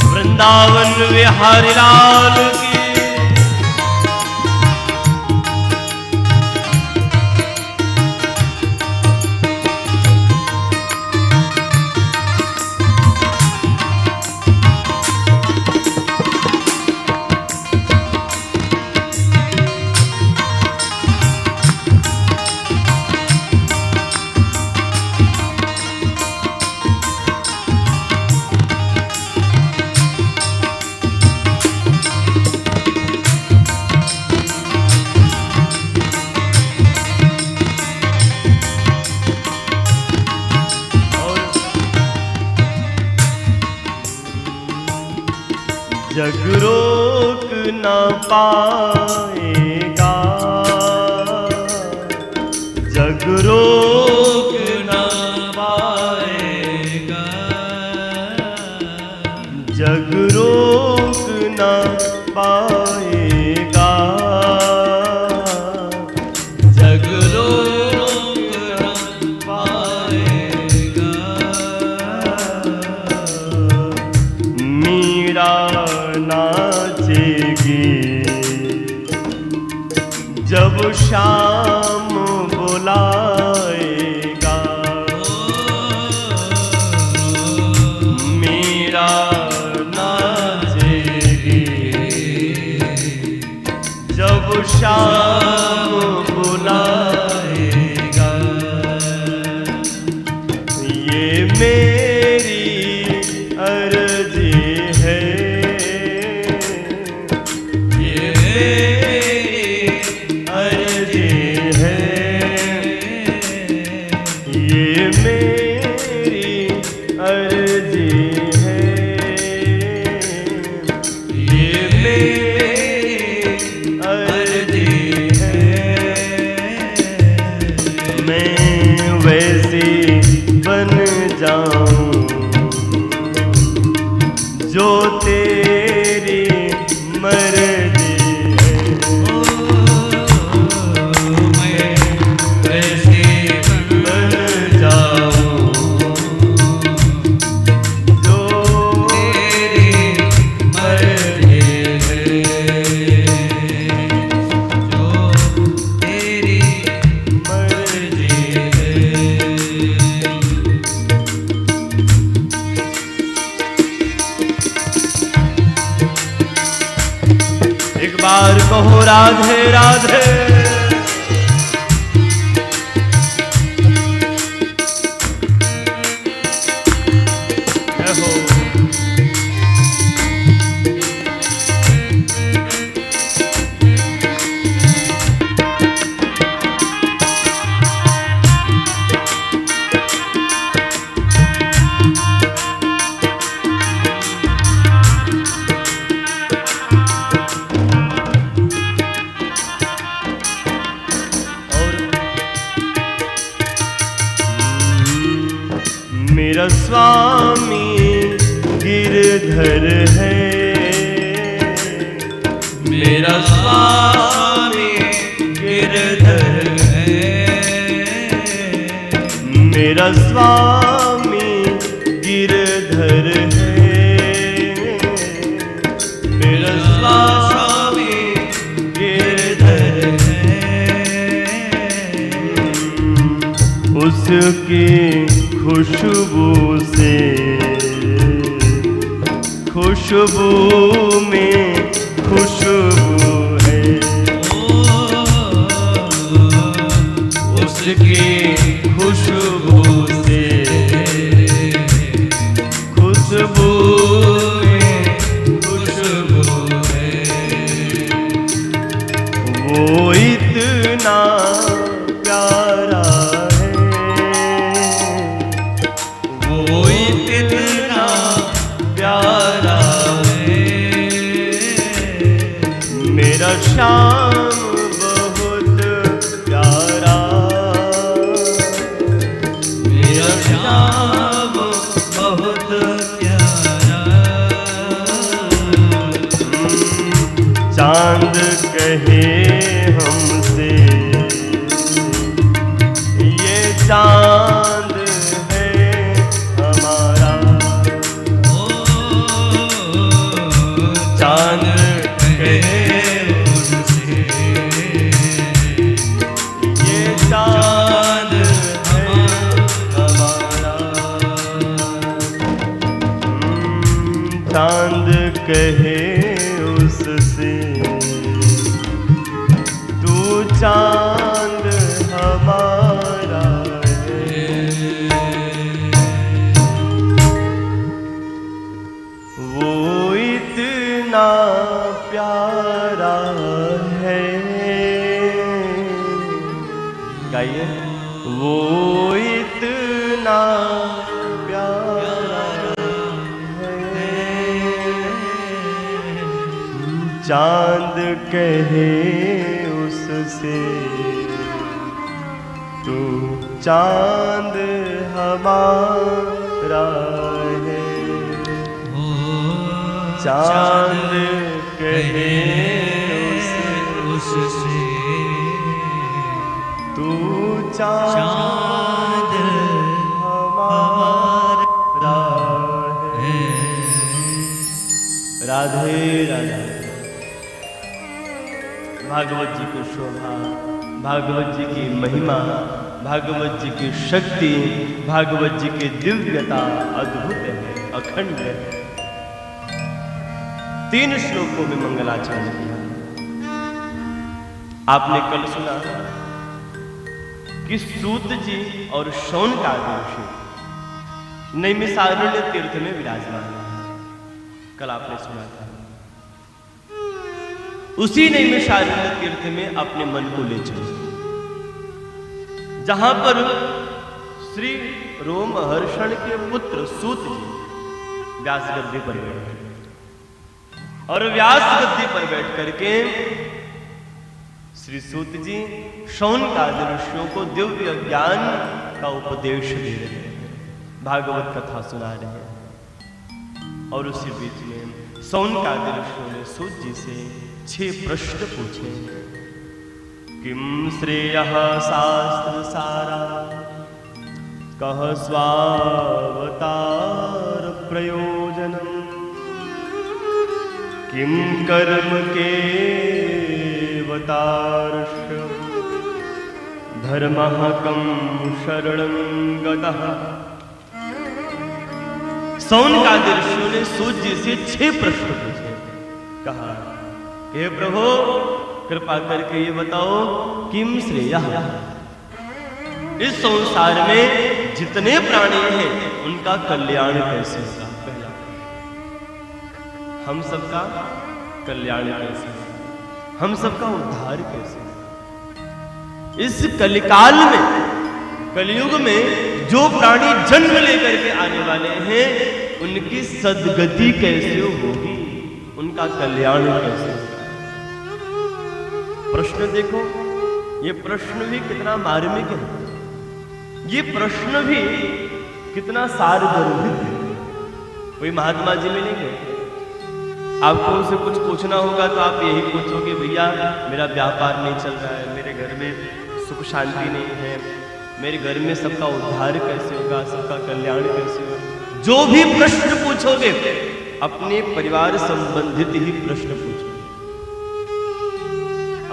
Speaker 1: वृंदावन विहारी लाल की। जग रोक न पाएगा, जग रोक न पाएगा, जग रोक न पाएगा, जग रोक न पाएगा। मीरा नाचेगी जब शाम बुलाएगा, मीरा नाचेगी जब शाम बुलाएगा। ये मेरी अर्जी है, जो तेरी मर्जी है।
Speaker 2: मैं वैसे
Speaker 1: बन जाऊं जो
Speaker 2: तेरी मर्जी है, जो तेरी
Speaker 1: मर्जी है। एक बार कहो राधे राधे। मेरा स्वामी गिरधर है, मेरा स्वामी गिरधर है, मेरा स्वामी गिरधर उसकी खुशबू से, खुशबू में खुशबू है, उसकी खुशबू से, खुशबू में खुशबू है। वो इतना प्यारा है, वो इतना प्यारा है, मेरा श्याम बहुत प्यारा, मेरा श्याम बहुत प्यारा। चांद कहे हमसे, ये चांद है हमारा, चांद कहे हमसे, ये चांद है हमारा। चांद कहे उससे, तू चांद हमारा है। वो इतना प्यारा है, गाइए, वो इतना प्यारा है। चांद कहे उससे, तू चांद हमारा है। चांद कहे
Speaker 2: उससे,
Speaker 1: तू चांद हमारा है। राधे राधे। भागवत जी की शोभा, भागवत जी की महिमा, भागवत जी की शक्ति, भागवत जी की दिव्यता अद्भुत है, अखंड है। 3 श्लोकों में मंगलाचरण किया। आपने कल सुना कि सूत जी और शौनकादि ऋषि नैमिषारण्य तीर्थ में विराजमान है। कल आपने सुना था। उसी नैमिषारण्य तीर्थ में अपने मन को ले चले, जहां पर श्री रोमहर्षण के पुत्र सूत जी व्यास गद्दी पर बैठे, और व्यास गद्दी पर बैठ करके श्री सूत जी शौनकादि ऋषियों को दिव्य ज्ञान का उपदेश दे रहे हैं, भागवत कथा सुना रहे हैं। और उसी बीच में शौनकादि ऋषियों ने सूत जी से 6 प्रश्न पूछे। किम श्रेयः शास्त्र सारा, कह स्वावतार प्रयोजनम, किम कर्म केवतार्ष, धर्मः कं शरणं गतः। शौनकादि ऋषियों ने सूत जी से 6 प्रश्न पूछे। कहा, हे प्रभु कृपा करके ये बताओ, किम श्रेयः, इस संसार में जितने प्राणी हैं उनका कल्याण कैसे होगा। पहला, हम सबका कल्याण कैसे होगा, हम सबका उद्धार कैसे होगा। इस कलिकाल में, कलयुग में जो प्राणी जन्म लेकर के आने वाले हैं उनकी सद्गति कैसे होगी, उनका कल्याण कैसे होगा। प्रश्न देखो, ये प्रश्न भी कितना मार्मिक है, ये प्रश्न भी कितना सारगर्भित है। कोई महात्मा जी मिलेंगे, आपको उनसे कुछ पूछना होगा तो आप यही पूछोगे, भैया मेरा व्यापार नहीं चल रहा है, मेरे घर में सुख शांति नहीं है, मेरे घर में सबका उद्धार कैसे होगा, सबका कल्याण कैसे होगा। जो भी प्रश्न पूछोगे अपने परिवार संबंधित ही प्रश्न पूछो,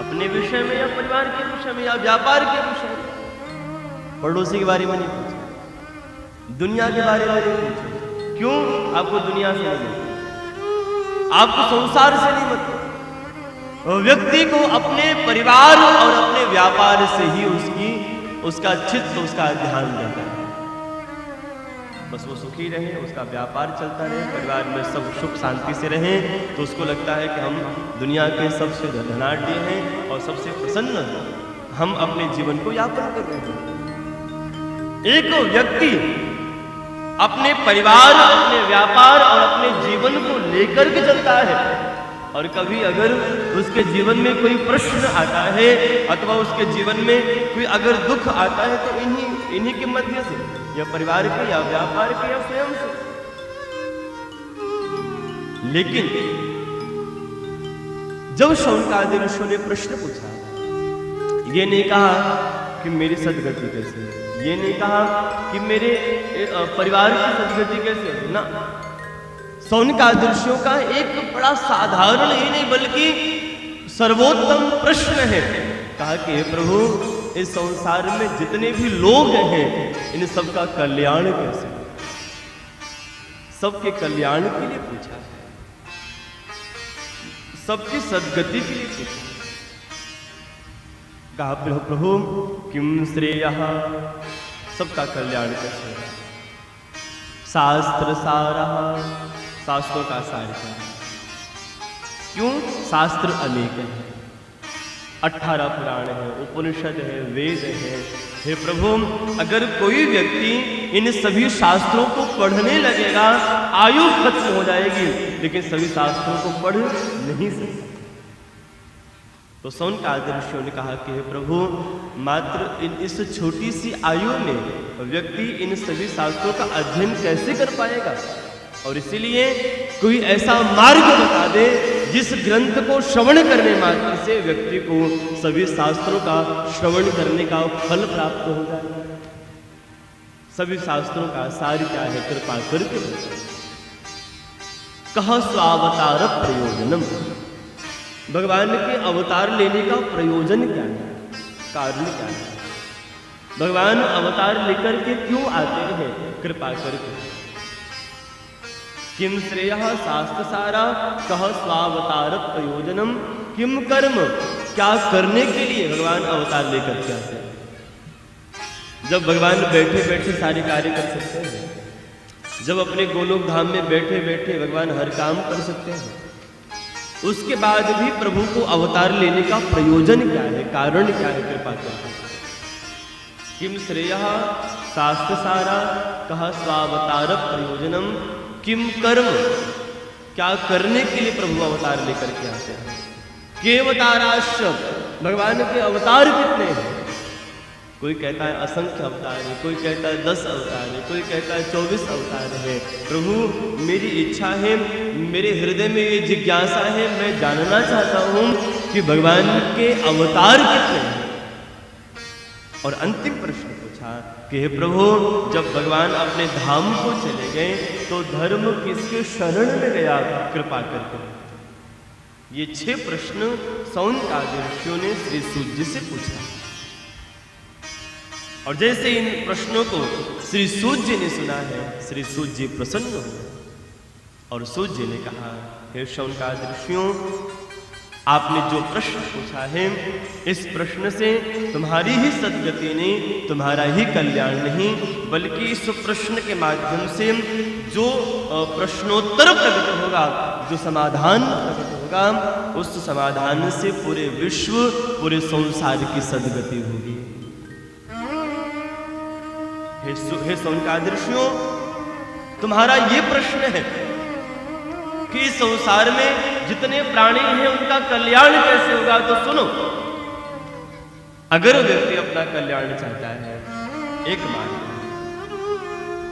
Speaker 1: अपने विषय में या परिवार के विषय में या व्यापार के विषय में। पड़ोसी के बारे में नहीं पूछा, दुनिया के बारे में नहीं पूछा। क्यों? आपको दुनिया से नहीं मतलब, आपको संसार से नहीं मतलब। व्यक्ति को अपने परिवार और अपने व्यापार से ही उसका चित्त, उसका ध्यान रहता है। बस वो सुखी रहे, उसका व्यापार चलता रहे, परिवार में सब सुख शांति से रहे, तो उसको लगता है कि हम दुनिया के सबसे धनाढ्य हैं और सबसे प्रसन्न हम अपने जीवन को यापन कर रहे हैं। एक व्यक्ति अपने परिवार, अपने व्यापार और अपने जीवन को लेकर के चलता है, और कभी अगर उसके जीवन में कोई प्रश्न आता है अथवा उसके जीवन में कोई अगर दुख आता है तो इन्हीं के मध्य से, या परिवार के या व्यापार के या स्वयं से। लेकिन जब शौनकादि ऋषियों ने प्रश्न पूछा, ये नहीं कहा कि मेरी सदगति कैसे है, ये नहीं कहा कि मेरे परिवार की सदगति कैसे है ना, शौनकादि ऋषियों का एक बड़ा साधारण ही नहीं बल्कि सर्वोत्तम प्रश्न है। कहा कि हे प्रभु, इस संसार में जितने भी लोग हैं इन सबका कल्याण कैसे, सबके कल्याण के लिए पूछा, सबकी सद्गति के लिए पूछा। कहा प्रभु किम श्रेयः, सबका कल्याण कैसे होगा। शास्त्र सारः, शास्त्रों का सार क्या है। क्यों? शास्त्र अनेक हैं, 18 पुराण है, उपनिषद है, वेद है। हे प्रभु, अगर कोई व्यक्ति इन सभी शास्त्रों को पढ़ने लगेगा, आयु खत्म हो जाएगी, लेकिन सभी शास्त्रों को पढ़ नहीं सकता। तो शौनकादि ऋषियों ने कहा कि हे प्रभु, मात्र इस छोटी सी आयु में व्यक्ति इन सभी शास्त्रों का अध्ययन कैसे कर पाएगा, और इसीलिए कोई ऐसा मार्ग बता दे जिस ग्रंथ को श्रवण करने मात्र से व्यक्ति को सभी शास्त्रों का श्रवण करने का फल प्राप्त हो जाए। सभी शास्त्रों का सार क्या है, कृपा करके कह स्वावतार प्रयोजनम, भगवान के अवतार लेने का प्रयोजन क्या है, कारण क्या है, भगवान अवतार लेकर के क्यों आते हैं, कृपा करके। किम श्रेयः शास्त्र सारा कह स्वावतार प्रयोजनम, किम कर्म, क्या करने के लिए भगवान अवतार लेकर के आते हैं। जब भगवान बैठे बैठे सारे कार्य कर सकते हैं, जब अपने गोलोक धाम में बैठे बैठे भगवान हर काम कर सकते हैं, उसके बाद भी प्रभु को अवतार लेने का प्रयोजन क्या है, कारण क्या है, कृपा करके। किम श्रेयः शास्त्र सारा कह स्वावतार प्रयोजनम, किम कर्म, क्या करने के लिए प्रभु अवतार लेकर के आते हैं। केवताराश्च, भगवान के अवतार कितने हैं। कोई कहता है असंख्य अवतार है, कोई कहता है 10 अवतार है, कोई कहता है 24 अवतार है। प्रभु, मेरी इच्छा है, मेरे हृदय में ये जिज्ञासा है, मैं जानना चाहता हूँ कि भगवान के अवतार कितने हैं। और अंतिम प्रश्न पूछा कि हे प्रभु, जब भगवान अपने धाम को चले गए तो धर्म किसके शरण में गया, कृपा करके। ये 6 प्रश्न शौनकादि ऋषियों ने श्री सूत जी से पूछा, और जैसे इन प्रश्नों को श्री सूत जी ने सुना है, श्री सूत जी प्रसन्न हुए और सूत जी ने कहा, हे शौनकादि ऋषियों, आपने जो प्रश्न पूछा है, इस प्रश्न से तुम्हारी ही सद्गति नहीं, तुम्हारा ही कल्याण नहीं, बल्कि इस प्रश्न के माध्यम से जो प्रश्नोत्तर प्रकट होगा, जो समाधान प्रकट होगा, उस समाधान से पूरे विश्व, पूरे संसार की सद्गति होगी। हे शौनकादि ऋषियों, तुम्हारा ये प्रश्न है कि इस संसार में जितने प्राणी हैं उनका कल्याण कैसे होगा, तो सुनो। अगर व्यक्ति अपना कल्याण चाहता है, एक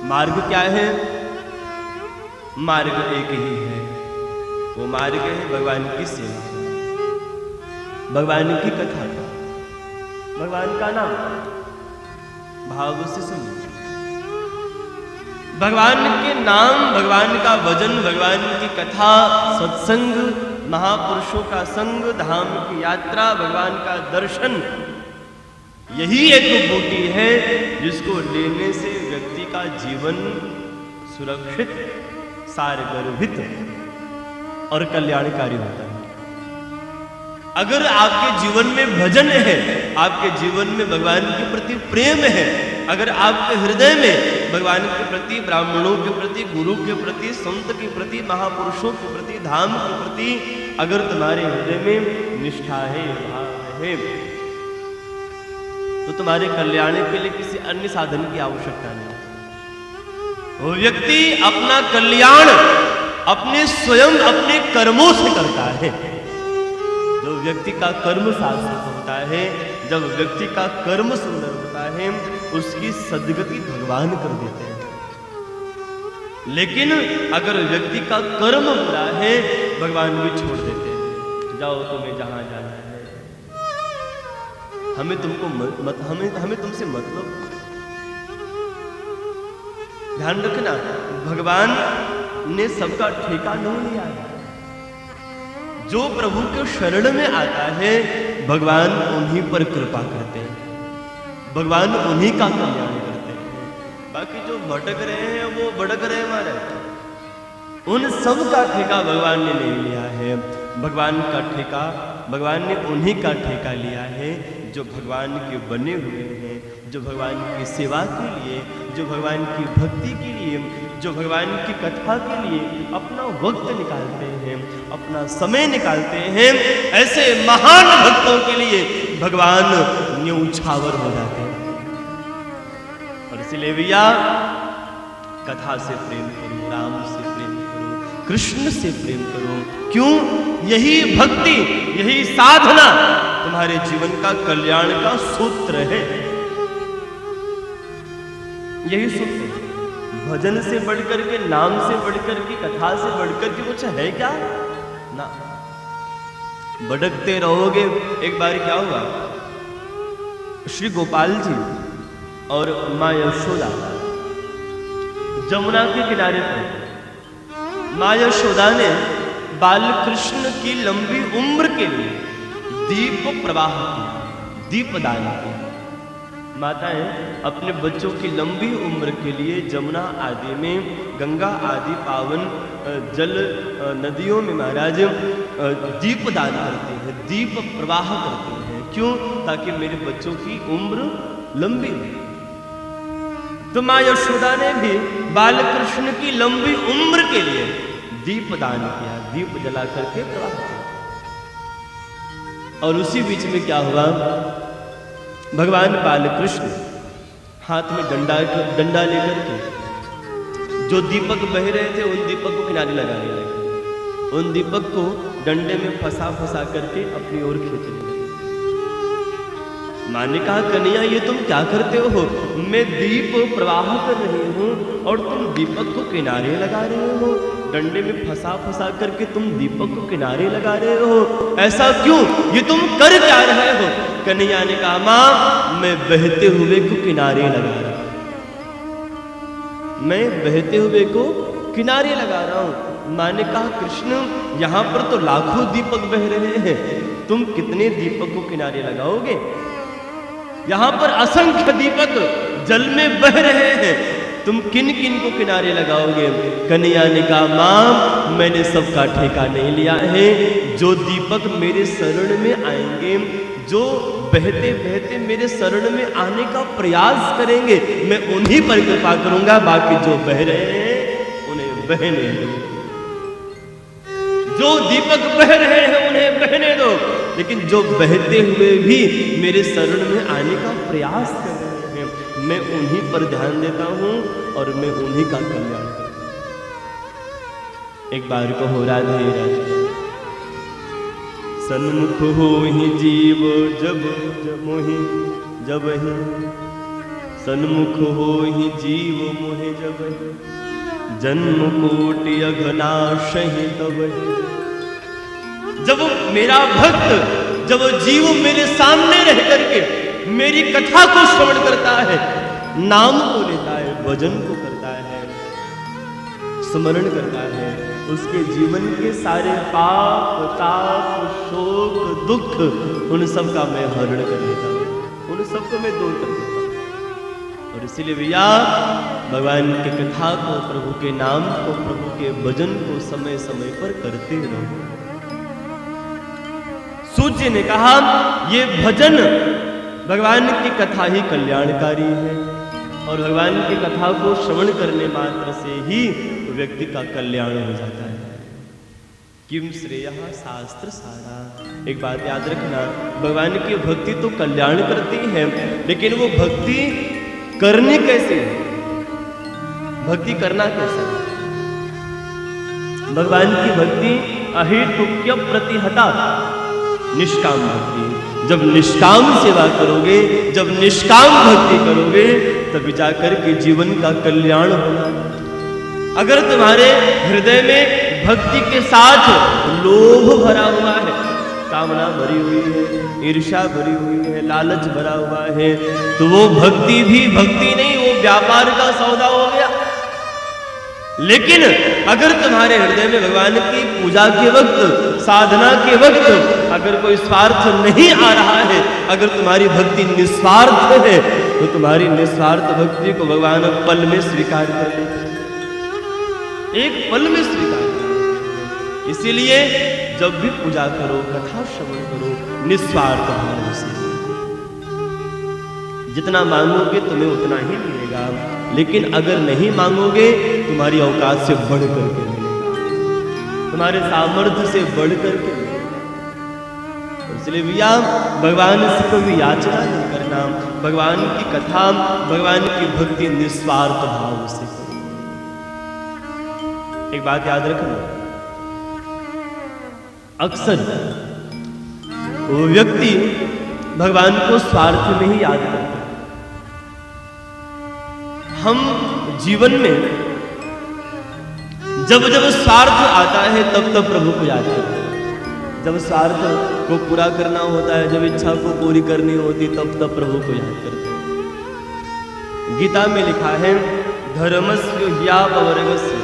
Speaker 1: मार्ग क्या है, मार्ग एक ही है, वो मार्ग है भगवान की सेवा, भगवान की कथा, भगवान का नाम भाव से सुनिए। भगवान के नाम, भगवान का भजन, भगवान की कथा, सत्संग, महापुरुषों का संग, धाम की यात्रा, भगवान का दर्शन, यही एक बूटी है जिसको लेने से व्यक्ति का जीवन सुरक्षित, सारगर्भित और कल्याणकारी होता है। अगर आपके जीवन में भजन है, आपके जीवन में भगवान के प्रति प्रेम है, अगर आपके हृदय में भगवान के प्रति, ब्राह्मणों के प्रति, गुरु के प्रति, संत के प्रति, महापुरुषों के प्रति, धाम के प्रति अगर तुम्हारे हृदय में निष्ठा है, भाव है, तो तुम्हारे कल्याण के लिए किसी अन्य साधन की आवश्यकता नहीं। वो व्यक्ति अपना कल्याण अपने स्वयं अपने कर्मों से करता है। जो व्यक्ति का कर्म सार्थक होता है, जब व्यक्ति का कर्म सुंदर होता है, उसकी सद्गति भगवान कर देते हैं। लेकिन अगर व्यक्ति का कर्म बुरा है, भगवान भी छोड़ देते हैं। जाओ, तुम्हें जहां जाना है, हमें तुमको हमें तुमसे मतलब। ध्यान रखना, भगवान ने सबका ठेका नहीं लिया है। जो प्रभु के शरण में आता है, भगवान उन्हीं पर कृपा करते हैं, भगवान उन्हीं का कल्याण करते हैं। बाकी जो भटक रहे हैं वो भटक रहे हैं महाराज, उन सब का ठेका भगवान ने नहीं लिया है। भगवान का ठेका, भगवान ने उन्हीं का ठेका लिया है जो भगवान के बने हुए हैं, जो भगवान की सेवा के लिए, जो भगवान की भक्ति के लिए, जो भगवान की कथा के लिए अपना वक्त निकालते हैं, अपना समय निकालते हैं। ऐसे महान भक्तों के लिए भगवान न्यौछावर हो जाते हैं। और इसलिए भैया, कथा से प्रेम करो, राम से प्रेम करो, कृष्ण से प्रेम करो। क्यों? यही भक्ति, यही साधना तुम्हारे जीवन का कल्याण का सूत्र है। यही सूत्र है। भजन से बढ़कर के, नाम से बढ़कर के, कथा से बढ़कर के कुछ है क्या? ना। भटकते रहोगे। एक बार क्या हुआ, श्री गोपाल जी और माँ यशोदा जमुना के किनारे पर, माँ यशोदा ने बाल कृष्ण की लंबी उम्र के लिए दीप प्रवाह किया, दीपदान किया। माताएं अपने बच्चों की लंबी उम्र के लिए जमुना आदि में, गंगा आदि पावन जल नदियों में महाराज दीपदान करते हैं, दीप प्रवाह करते हैं। क्यों? ताकि मेरे बच्चों की उम्र लंबी हो। तो माँ यशोदा ने भी बाल कृष्ण की लंबी उम्र के लिए दीपदान किया, दीप जला करके प्रवाह किया। और उसी बीच में क्या हुआ, भगवान बाल कृष्ण हाथ में डंडा लेकर के जो दीपक बह रहे थे, उन दीपक को किनारे लगाने लगे। उन दीपक को डंडे में फंसा करके अपनी ओर खींचने लगे। माँ ने कहा, कन्हैया ये तुम क्या करते हो? मैं दीप प्रवाह कर रही हूँ और तुम दीपक को किनारे लगा रहे हो। डंडे में फंसा करके तुम दीपक को किनारे लगा रहे हो, ऐसा क्यों? ये तुम कर क्या रहे हो? कन्हैया ने कहा, माँ मैं बहते हुए को किनारे लगा रहा हूं, मैं बहते हुए को किनारे लगा रहा हूं। माँ ने कहा, कृष्ण यहाँ पर तो लाखों दीपक बह रहे हैं, तुम कितने दीपक को किनारे लगाओगे? यहाँ पर असंख्य दीपक जल में बह रहे हैं, तुम किन किन को किनारे लगाओगे? कन्हैया ने कहा, माँ मैंने सबका ठेका नहीं लिया है। जो दीपक मेरे शरण में आएंगे, जो बहते बहते मेरे शरण में आने का प्रयास करेंगे, मैं उन्हीं पर कृपा करूंगा। बाकी जो बह रहे हैं उन्हें बहने दो, जो दीपक बह रहे हैं उन्हें बहने दो। लेकिन जो बहते हुए भी मेरे शरण में आने का प्रयास कर रहे हैं, मैं उन्हीं पर ध्यान देता हूं और मैं उन्हीं का कल्याण करता हूं। एक बार कहो, राधे राधे। सन्मुख हो ही जीव जब मोहि जब ही, सन्मुख हो ही जीव मोहि जब ही, जन्म कोटि अघनाशहि तब ही। जब मेरा भक्त, जब जीव मेरे सामने रह करके मेरी कथा को श्रवण करता है, नाम को लेता है, भजन को करता है, स्मरण करता है, उसके जीवन के सारे पाप ताप शोक दुख उन सब का मैं हरण कर लेता हूँ, उन सब सबको मैं दूर कर देता हूँ। और इसीलिए भैया भगवान की कथा को, प्रभु के नाम को, प्रभु के भजन को समय समय पर करते रहो। सूत जी ने कहा ये भजन भगवान की कथा ही कल्याणकारी है और भगवान की कथा को श्रवण करने मात्र से ही व्यक्ति का कल्याण हो जाता है। किम श्रेयः शास्त्र सारा। एक बात याद रखना, भगवान की भक्ति तो कल्याण करती है, लेकिन वो भक्ति करनी कैसे है, भक्ति करना कैसे है? भगवान की भक्ति अहेतुक्य प्रतिहता, निष्काम भक्ति। जब निष्काम सेवा करोगे, जब निष्काम भक्ति करोगे, तब जाकर के जीवन का कल्याण होगा। अगर तुम्हारे हृदय में भक्ति के साथ लोभ भरा हुआ है, कामना भरी हुई है, ईर्ष्या भरी हुई है, लालच भरा हुआ है, तो वो भक्ति भी भक्ति नहीं, वो व्यापार का सौदा हो गया। लेकिन अगर तुम्हारे हृदय में भगवान की पूजा के वक्त, साधना के वक्त अगर कोई स्वार्थ नहीं आ रहा है, अगर तुम्हारी भक्ति निस्वार्थ है, तो तुम्हारी निस्वार्थ भक्ति को भगवान पल में स्वीकार कर लेते, एक पल में स्वीकार करो। इसीलिए जब भी पूजा करो, कथा श्रवण करो, निस्वार्थ भाव से। जितना मांगोगे तुम्हें उतना ही मिलेगा, लेकिन अगर नहीं मांगोगे तुम्हारी औकात से बढ़ करके मिलेगा, तुम्हारे सामर्थ्य से बढ़ करके मिलेगा। इसलिए भैया भगवान से कभी याचना नहीं करना, भगवान की कथा, भगवान की भक्ति निस्वार्थ भाव से। एक बात याद रखना, अक्सर वो व्यक्ति भगवान को स्वार्थ में ही याद करता है। हम जीवन में जब जब स्वार्थ आता है तब तब प्रभु को याद करते हैं। जब स्वार्थ को पूरा करना होता है, जब इच्छा को पूरी करनी होती, तब तब प्रभु को याद करते हैं। गीता में लिखा है धर्मस्य या पवर्गस्य।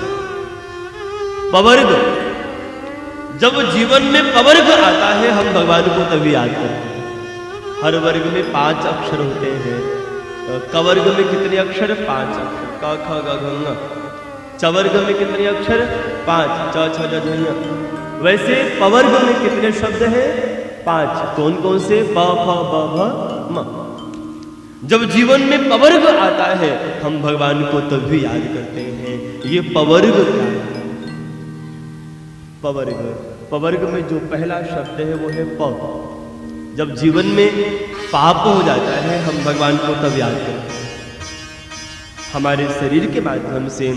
Speaker 1: पवर्ग, जब जीवन में पवर्ग आता है हम भगवान को तभी याद करते हैं। हर वर्ग में 5 अक्षर होते हैं। कवर्ग में कितने अक्षर? 5 अक्षर। क ख ग घ ङ। चवर्ग में कितने अक्षर? 5। च छ ज झ ञ। वैसे पवर्ग में कितने शब्द हैं? 5। कौन कौन से? प फ ब भ म। जब जीवन में पवर्ग आता है हम भगवान को तभी याद करते हैं। ये पवर्ग क्या है? पवर्ग, पवर्ग में जो पहला शब्द है वो है प। जब जीवन में पाप हो जाता है हम भगवान को तब याद करते हैं। हमारे शरीर के माध्यम से,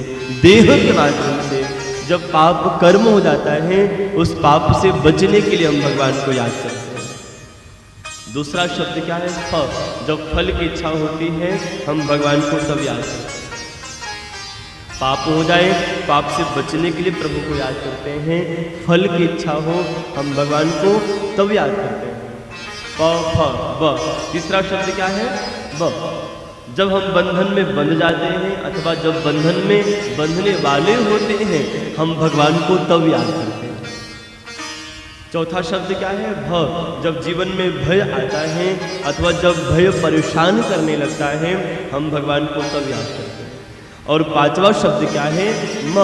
Speaker 1: देह के माध्यम से जब पाप कर्म हो जाता है, उस पाप से बचने के लिए हम भगवान को याद करते हैं। दूसरा शब्द क्या है? फ। जब फल की इच्छा होती है हम भगवान को तब याद करते हैं। पाप हो जाए, पाप से बचने के लिए प्रभु को याद करते हैं। फल की इच्छा हो हम भगवान को तब याद करते हैं। प फ ब। तीसरा शब्द क्या है? ब। जब हम बंधन में बंध जाते हैं अथवा जब बंधन में बंधने वाले होते हैं हम भगवान को तब याद करते हैं। चौथा शब्द क्या है? भ। जब जीवन में भय आता है अथवा जब भय परेशान करने लगता है हम भगवान को तब याद करते हैं। और 5वां शब्द क्या है? म।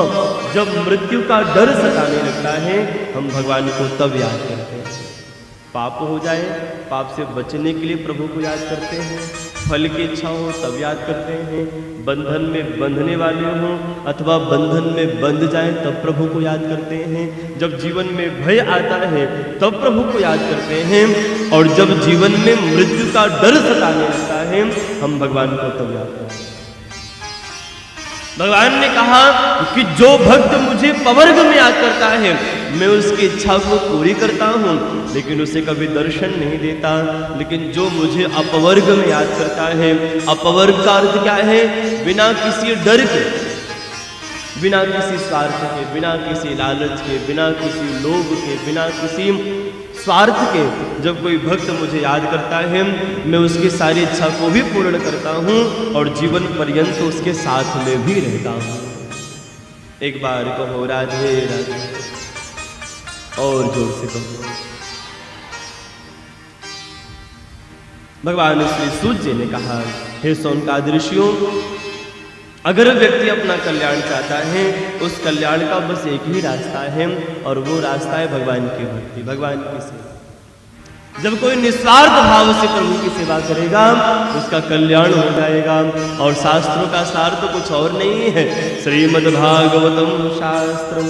Speaker 1: जब मृत्यु का डर सताने लगता है हम भगवान को तब याद करते हैं। पाप हो जाए, पाप से बचने के लिए प्रभु को याद करते हैं। फल की इच्छा हो तब याद करते हैं। बंधन में बंधने वाले हों अथवा बंधन में बंध जाए तब प्रभु को याद करते हैं। जब जीवन में भय आता है तब प्रभु को याद करते हैं। और जब जीवन में मृत्यु का डर सताने लगता है हम भगवान को तब याद करते हैं। भगवान ने कहा कि जो भक्त मुझे पवर्ग में याद करता है मैं उसकी इच्छा को पूरी करता हूँ, लेकिन उसे कभी दर्शन नहीं देता। लेकिन जो मुझे अपवर्ग में याद करता है, अपवर्ग का अर्थ क्या है? बिना किसी डर के, बिना किसी स्वार्थ के, बिना किसी लालच के, बिना किसी लोभ के, बिना किसी स्वार्थ के जब कोई भक्त मुझे याद करता है मैं उसकी सारी इच्छा को भी पूर्ण करता हूँ और जीवन पर्यंत उसके साथ में भी रहता हूँ। एक बार कहो राधे राधे, और जोर से कहो। भगवान श्री सूत जी ने कहा, हे शौनकादि ऋषियों, अगर व्यक्ति अपना कल्याण चाहता है, उस कल्याण का बस एक ही रास्ता है, और वो रास्ता है भगवान की भक्ति, भगवान की सेवा। जब कोई निस्वार्थ भाव से प्रभु की सेवा करेगा, उसका कल्याण हो जाएगा। और शास्त्रों का सार तो कुछ और नहीं है, श्रीमद्भागवतम शास्त्रम,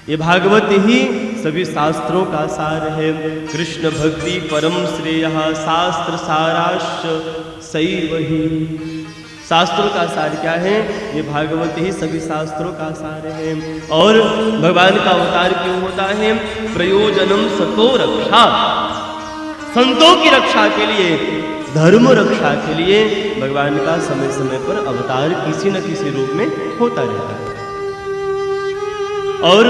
Speaker 1: ये भागवत ही सभी शास्त्रों का सार है। कृष्ण भक्ति परम श्रेयः शास्त्र साराश्च सैव ही। शास्त्रों का सार क्या है? ये भागवत ही सभी शास्त्रों का सार है। और भगवान का अवतार क्यों होता है? प्रयोजनम सतो रक्षा, संतों की रक्षा के लिए, धर्म रक्षा के लिए भगवान का समय समय पर अवतार किसी न किसी रूप में होता रहता है। और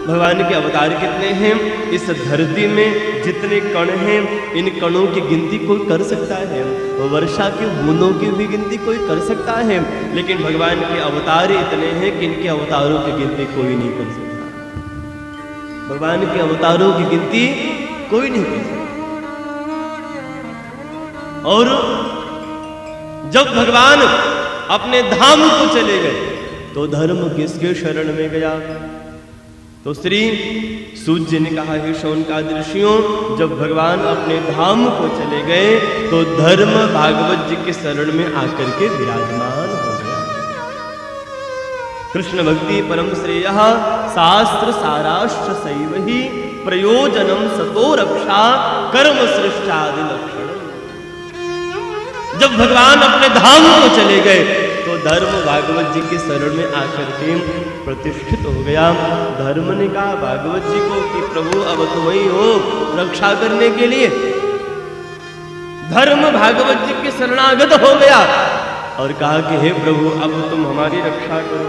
Speaker 1: भगवान के अवतार कितने हैं? इस धरती में जितने कण हैं, इन कणों की गिनती कोई कर सकता है? वर्षा की बूंदों की भी गिनती कोई कर सकता है? लेकिन भगवान के अवतार इतने हैं कि इनके अवतारों की गिनती कोई नहीं कर सकता। भगवान के अवतारों की गिनती कोई नहीं कर सकता। और जब भगवान अपने धाम को चले गए तो धर्म किसके शरण में गया? तो श्री सूत जी ने कहा, हे शौनकादि ऋषियों, जब भगवान अपने धाम को चले गए तो धर्म भागवत जी के शरण में आकर के विराजमान हो गया। कृष्ण भक्ति परम श्रेयः शास्त्र साराश्च सैव ही प्रयोजनम सतो रक्षा कर्म सृष्टादि लक्षण। जब भगवान अपने धाम को चले गए तो धर्म भागवत जी के शरण में आकर के प्रतिष्ठित हो गया। धर्म ने कहा भागवत जी को कि प्रभु अब तो वही हो रक्षा करने के लिए। धर्म भागवत जी के शरणागत हो गया और कहा कि हे प्रभु, अब तुम हमारी रक्षा करो,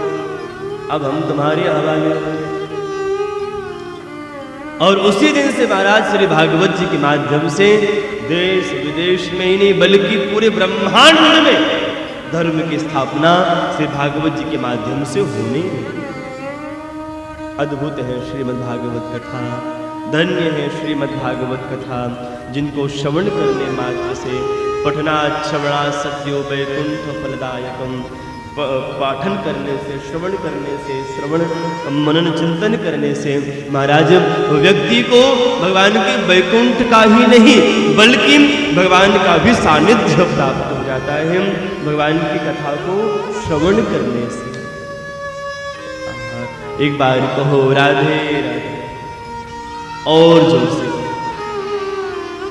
Speaker 1: अब हम तुम्हारे हवाले हो। और उसी दिन से महाराज श्री भागवत जी के माध्यम से देश विदेश में ही नहीं बल्कि पूरे ब्रह्मांड में धर्म की स्थापना श्री भागवत जी के माध्यम से होने लगी। अद्भुत है श्रीमद् भागवत कथा, धन्य है श्रीमद् भागवत कथा, जिनको श्रवण करने मात्र से पठनात् श्रवणात् सद्यो वैकुंठ फलदायकम, पाठन करने से, श्रवण करने से, श्रवण मनन चिंतन करने से महाराज व्यक्ति को भगवान के वैकुंठ का ही नहीं बल्कि भगवान का भी सानिध्य प्राप्त हो जाता है भगवान की कथा को श्रवण करने से। एक बार कहो राधे राधे और जोर से।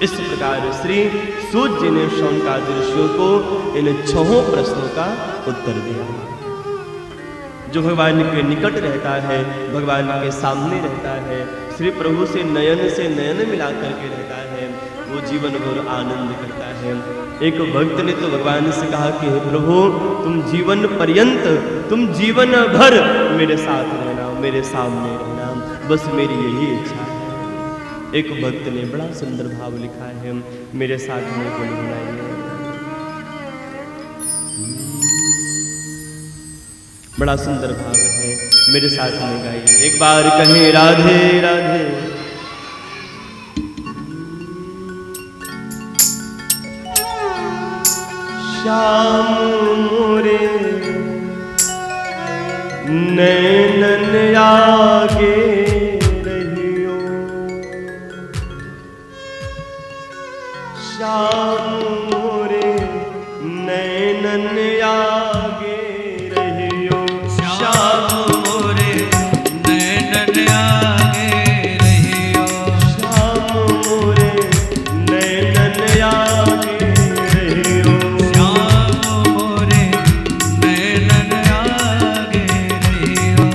Speaker 1: इस प्रकार श्री सूत जी ने शौनकादि ऋषियों को इन 6 प्रश्नों का उत्तर दिया। जो भगवान के निकट रहता है, भगवान के सामने रहता है, श्री प्रभु से नयन मिला करके रहता है, वो जीवन भर आनंद करता है। एक भक्त ने तो भगवान से कहा कि हे प्रभु, तुम जीवन पर्यंत, तुम जीवन भर मेरे साथ रहना, मेरे सामने रहना, बस मेरी यही इच्छा है। एक भक्त ने बड़ा सुंदर भाव लिखा है, मेरे साथ में गुनगुनाइए। बड़ा सुंदर भाव है, मेरे साथ में गाइए। एक बार कहें राधे राधे। श्याम मोरे नैनन आगे रहियो, श्याम मोरे नैनन आगे रहियो,
Speaker 2: श्याम मोरे नैनन आगे रहियो,
Speaker 1: श्याम मोरे नैनन आगे रहियो,
Speaker 2: श्याम मोरे नैनन आगे रहियो,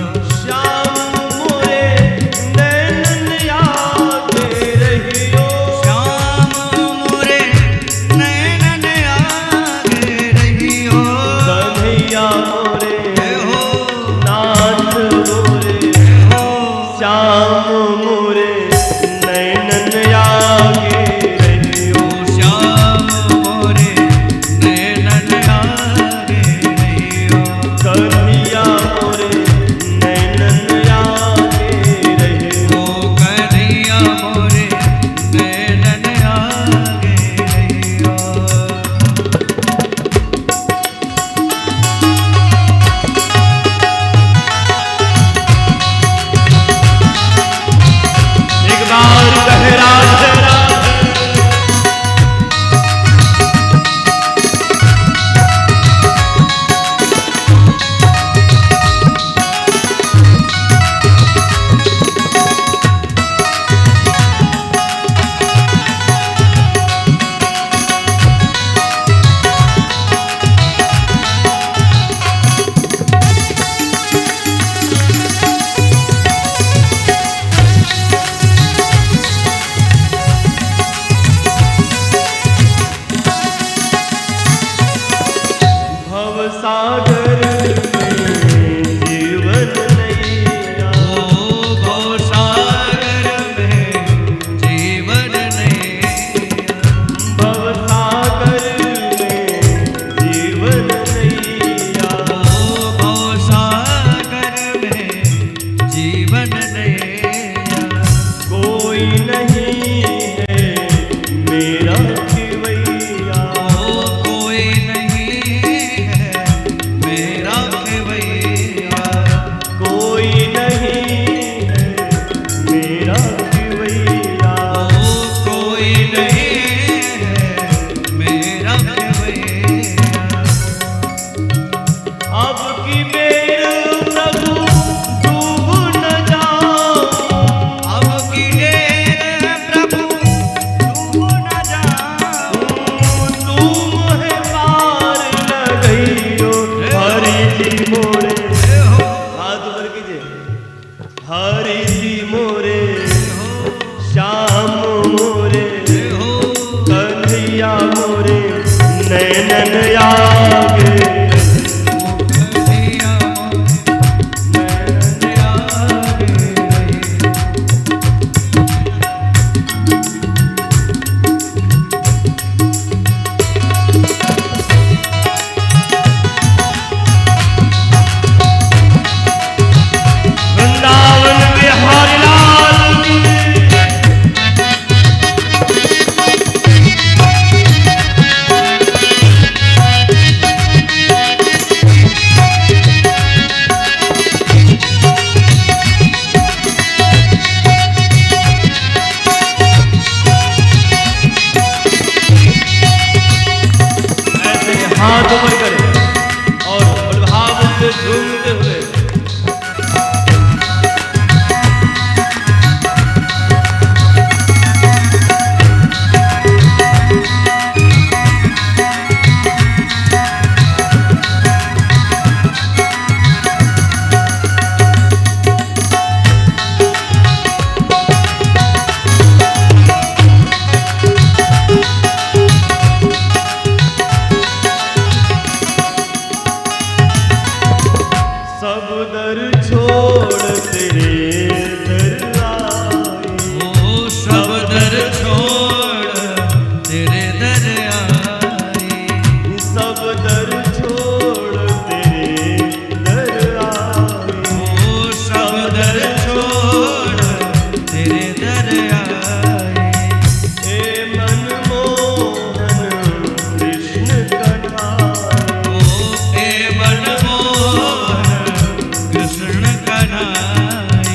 Speaker 1: बेर प्रभु डूब न जाऊं,
Speaker 2: अब की देर प्रभु डूब न जाऊं,
Speaker 1: तुम है पार लगइयो हरि जी मोरे। हाथ ऊपर कीजिए। हरि जी मोरे, श्याम मोरे, कन्हैया मोरे, नैनन आगे वृंदावन बिहारी लाल की। ऐसे हाथ ऊपर करें और बलभाव से झूमते हुए सब दर छोड़ तेरे दर आए,
Speaker 2: ओ सब दर छोड़ तेरे दर आए,
Speaker 1: सब दर छोड़ तेरे दर आए,
Speaker 2: ओ सब दर छोड़ तेरे दर आए,
Speaker 1: हे मनमोहन कृष्ण कन्हाई,
Speaker 2: ओ ए मनमोहन कृष्ण कन्हाई,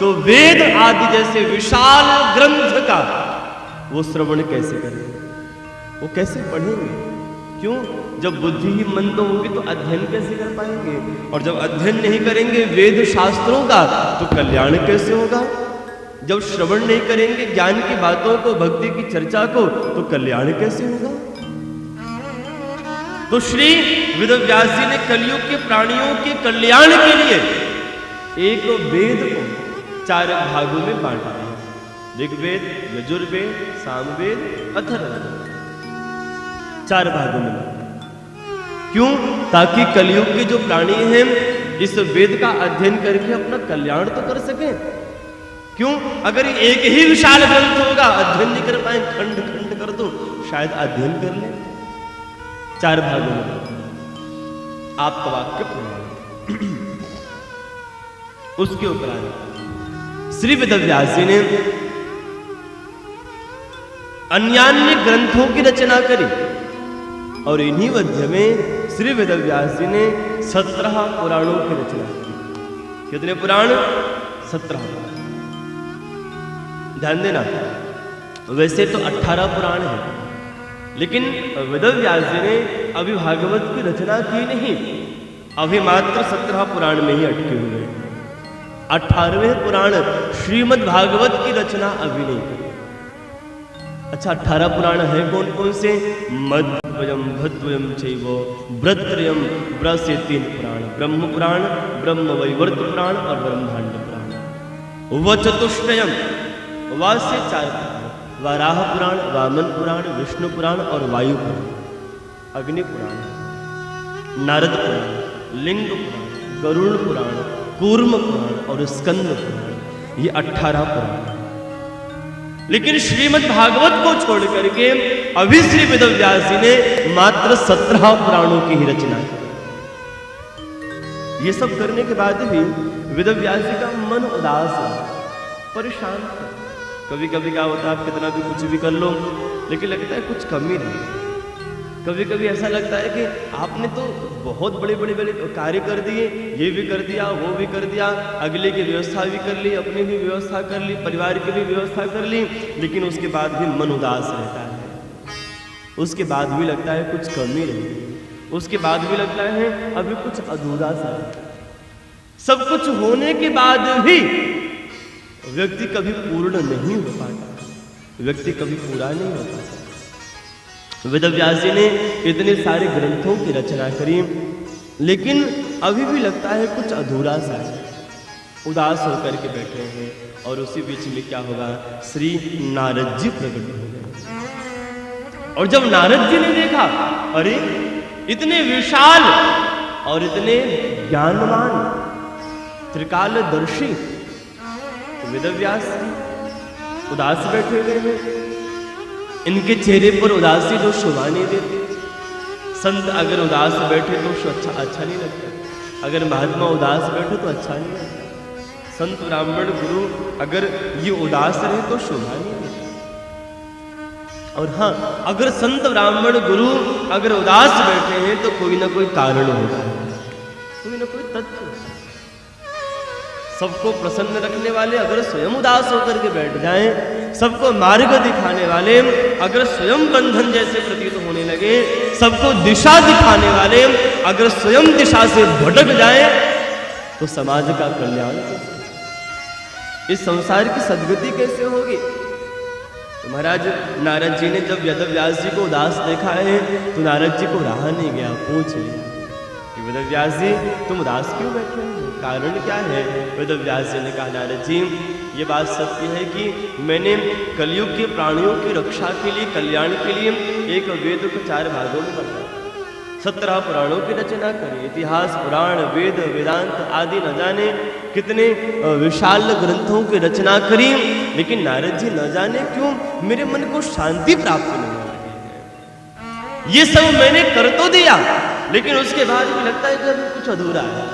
Speaker 1: तो वेद आदि जैसे विशाल ग्रंथ का वो श्रवण कैसे करेंगे, वो कैसे पढ़ेंगे? क्यों? जब बुद्धि ही मंद होगी तो अध्ययन कैसे कर पाएंगे? और जब अध्ययन नहीं करेंगे वेद शास्त्रों का तो कल्याण कैसे होगा? जब श्रवण नहीं करेंगे ज्ञान की बातों को, भक्ति की चर्चा को, तो कल्याण कैसे होगा? तो श्री वेदव्यास जी ने कलयुग के प्राणियों के कल्याण के लिए एक वेद को 4 भागों में बांट दिया। ऋग्वेद, यजुर्वेद, सामवेद, अथर्ववेद, 4 भागों में बांटा। क्यों? ताकि कलयुग के जो प्राणी हैं इस वेद का अध्ययन करके अपना कल्याण तो कर सकें। क्यों? अगर एक ही विशाल ग्रंथ होगा, अध्ययन नहीं कर पाए, खंड खंड कर दो, शायद अध्ययन कर ले। 4 भागों में आपका वाक्य प्रमाण उसके उपरांत श्री वेदव्यास जी ने अन्यान्य ग्रंथों की रचना करी और इन्हीं मध्य में श्री वेदव्यास जी ने 17 पुराणों की रचना की। कितने पुराण? 17 पुराण। ध्यान देना, वैसे तो 18 पुराण है, लेकिन वेदव्यास जी ने अभी भागवत की रचना की नहीं, अभी मात्र 17 पुराण में ही अटके हुए हैं। 18वें पुराण श्रीमद् भागवत की रचना अभी नहीं की। अच्छा, 18 पुराण है कौन कौन से? मध्वयम, भद्वयम चैव व्रत्रयम, व्र से 3 पुराण, ब्रह्म पुराण, ब्रह्म वैवर्त पुराण और ब्रह्मांड पुराण। व चतुष्टयम, वा से 4 पुराण, वाराह पुराण, वामन पुराण, विष्णु पुराण और वायु पुराण, अग्नि पुराण, नारद पुराण, लिंग पुराण, गरुड़ पुराण, कूर्म पुराण और स्कंद पुराण, ये 18 पुराण। लेकिन श्रीमद् भागवत को छोड़ करके अभी श्री वेदव्यास जी ने मात्र 17 पुराणों की ही रचना की। ये सब करने के बाद भी वेदव्यास जी का मन उदास है, परेशान है। कभी कभी क्या होता है, आप कितना भी कुछ भी कर लो लेकिन लगता है कुछ कमी नहीं। कभी कभी ऐसा लगता है कि आपने तो बहुत बड़े बड़े बड़े कार्य कर दिए, ये भी कर दिया, वो भी कर दिया, अगले की व्यवस्था भी कर ली, अपनी भी व्यवस्था कर ली, परिवार की भी व्यवस्था कर ली, लेकिन उसके बाद भी मन उदास रहता है। उसके बाद भी लगता है कुछ कमी रही, उसके बाद भी लगता है अभी कुछ अधूरा सा है। सब कुछ होने के बाद भी व्यक्ति कभी पूर्ण नहीं हो पाता, व्यक्ति कभी पूरा नहीं हो पाता। वेदव्यास जी ने इतने सारे ग्रंथों की रचना करी, लेकिन अभी भी लगता है कुछ अधूरा सा है, उदास होकर के बैठे हैं। और उसी बीच में क्या होगा, श्री नारद जी प्रकट हो गए। और जब नारद जी ने देखा, अरे इतने विशाल और इतने ज्ञानवान त्रिकालदर्शी वेदव्यास जी उदास बैठे हुए हैं, इनके चेहरे पर उदासी जो शोभा नहीं देती। संत अगर उदास बैठे तो अच्छा नहीं लगता, अगर महात्मा उदास बैठे तो अच्छा नहीं लगता। संत ब्राह्मण गुरु अगर ये उदास रहे तो शोभा नहीं देती। और हाँ, अगर संत ब्राह्मण गुरु अगर उदास बैठे हैं तो कोई ना कोई कारण होगा, कोई ना कोई तथ्य। सबको प्रसन्न रखने वाले अगर स्वयं उदास होकर के बैठ जाएं, सबको मार्ग दिखाने वाले अगर स्वयं बंधन जैसे प्रतीत होने लगे, सबको दिशा दिखाने वाले अगर स्वयं दिशा से भटक जाएं, तो समाज का कल्याण कैसे, इस संसार की सद्गति कैसे होगी? तो महाराज नारद जी ने जब वेदव्यास जी को उदास देखा है तो नारद जी को रहा नहीं गया, पूछ लिया कि वेदव्यास जी तुम उदास क्यों बैठे हो, कारण क्या है? वेदव्यास जी ने कहा, नारद जी ये बात सत्य है कि मैंने कलयुग के प्राणियों की रक्षा के लिए, कल्याण के लिए एक वेद को 4 भागों में बांटा, 17 पुराणों की रचना करी। इतिहास, पुराण, वेद, वेदांत आदि न जाने कितने विशाल ग्रंथों की रचना करी, लेकिन नारद जी न जाने क्यों मेरे मन को शांति प्राप्त नहीं हो रही है। ये सब मैंने कर तो दिया, लेकिन उसके बाद भी लगता है कि अभी कुछ अधूरा है,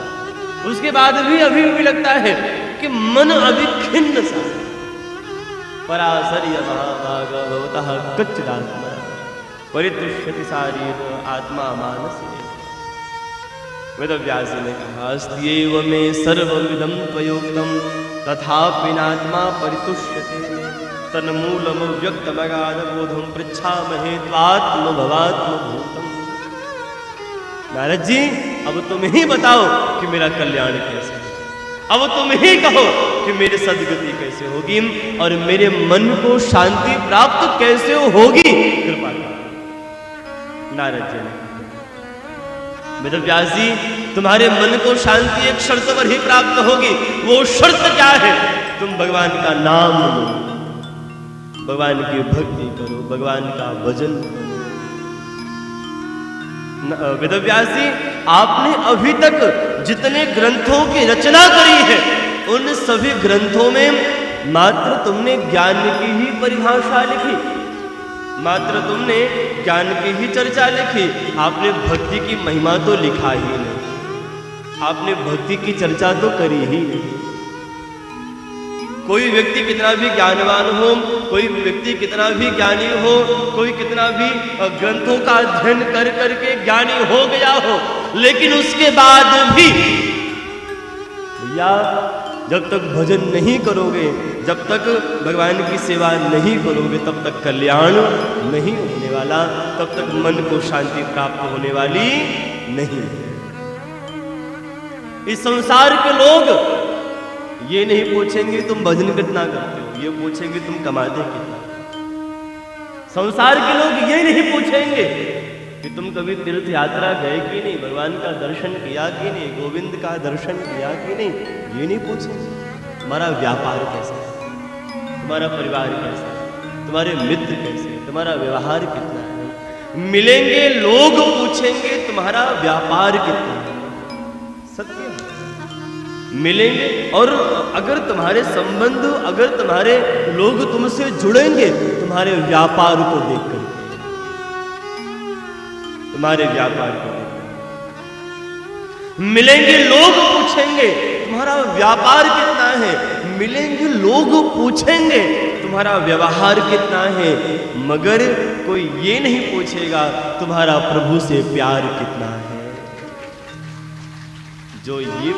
Speaker 1: उसके बाद भी अभी भी लगता है कि मन अभी खिन्न सा। पराशर्य महाभाग भवतः कच्चिदात्मा परितुष्यति शारीर आत्मा मानस। वेदव्यास ने कहा, अस्त्येव मे सर्वविदं त्वयोक्तं तथापि नात्मा परितुष्यते तन्मूलमव्यक्तमगाधबोधं पृच्छामहे त्वात्मभवात्मभूतम्। नारद जी, अब तुम ही बताओ कि मेरा कल्याण कैसे होगा। अब तुम ही कहो कि मेरी सदगति कैसे होगी और मेरे मन को शांति प्राप्त कैसे होगी, कृपा करो। नारद जी ने, वेदव्यास जी, तुम्हारे मन को शांति एक शर्त पर ही प्राप्त होगी। वो शर्त क्या है? तुम भगवान का नाम लो, भगवान की भक्ति करो, भगवान का भजन करो। वेदव्यास जी, आपने अभी तक जितने ग्रंथों की रचना करी है उन सभी ग्रंथों में मात्र तुमने ज्ञान की ही परिभाषा लिखी, मात्र तुमने ज्ञान की ही चर्चा लिखी। आपने भक्ति की महिमा तो लिखा ही नहीं, आपने भक्ति की चर्चा तो करी ही नहीं। कोई व्यक्ति कितना भी ज्ञानवान हो, कोई व्यक्ति कितना भी ज्ञानी हो, कोई कितना भी ग्रंथों का अध्ययन कर करके ज्ञानी हो गया हो, लेकिन उसके बाद भी या जब तक भजन नहीं करोगे, जब तक भगवान की सेवा नहीं करोगे, तब तक कल्याण नहीं होने वाला, तब तक मन को शांति प्राप्त होने वाली नहीं है। इस संसार के लोग ये नहीं पूछेंगे तुम भजन कितना करते हो, ये पूछेंगे तुम कमाते कितना। संसार के लोग ये नहीं पूछेंगे कि तुम कभी तीर्थ यात्रा गए कि नहीं, भगवान का दर्शन किया कि नहीं, गोविंद का दर्शन किया कि नहीं, ये नहीं पूछेंगे। तुम्हारा व्यापार कैसा है, तुम्हारा परिवार कैसा है, तुम्हारे मित्र कैसे हैं, तुम्हारा व्यवहार कितना है। मिलेंगे लोग पूछेंगे तुम्हारा व्यापार कितना है। सत्य मिलेंगे, और अगर तुम्हारे संबंध, अगर तुम्हारे लोग तुमसे जुड़ेंगे तुम्हारे व्यापार को देखकर, तुम्हारे व्यापार को देखकर मिलेंगे लोग पूछेंगे तुम्हारा व्यापार कितना है, मिलेंगे लोग पूछेंगे तुम्हारा व्यवहार कितना है, मगर कोई ये नहीं पूछेगा तुम्हारा प्रभु से प्यार कितना है। जो ये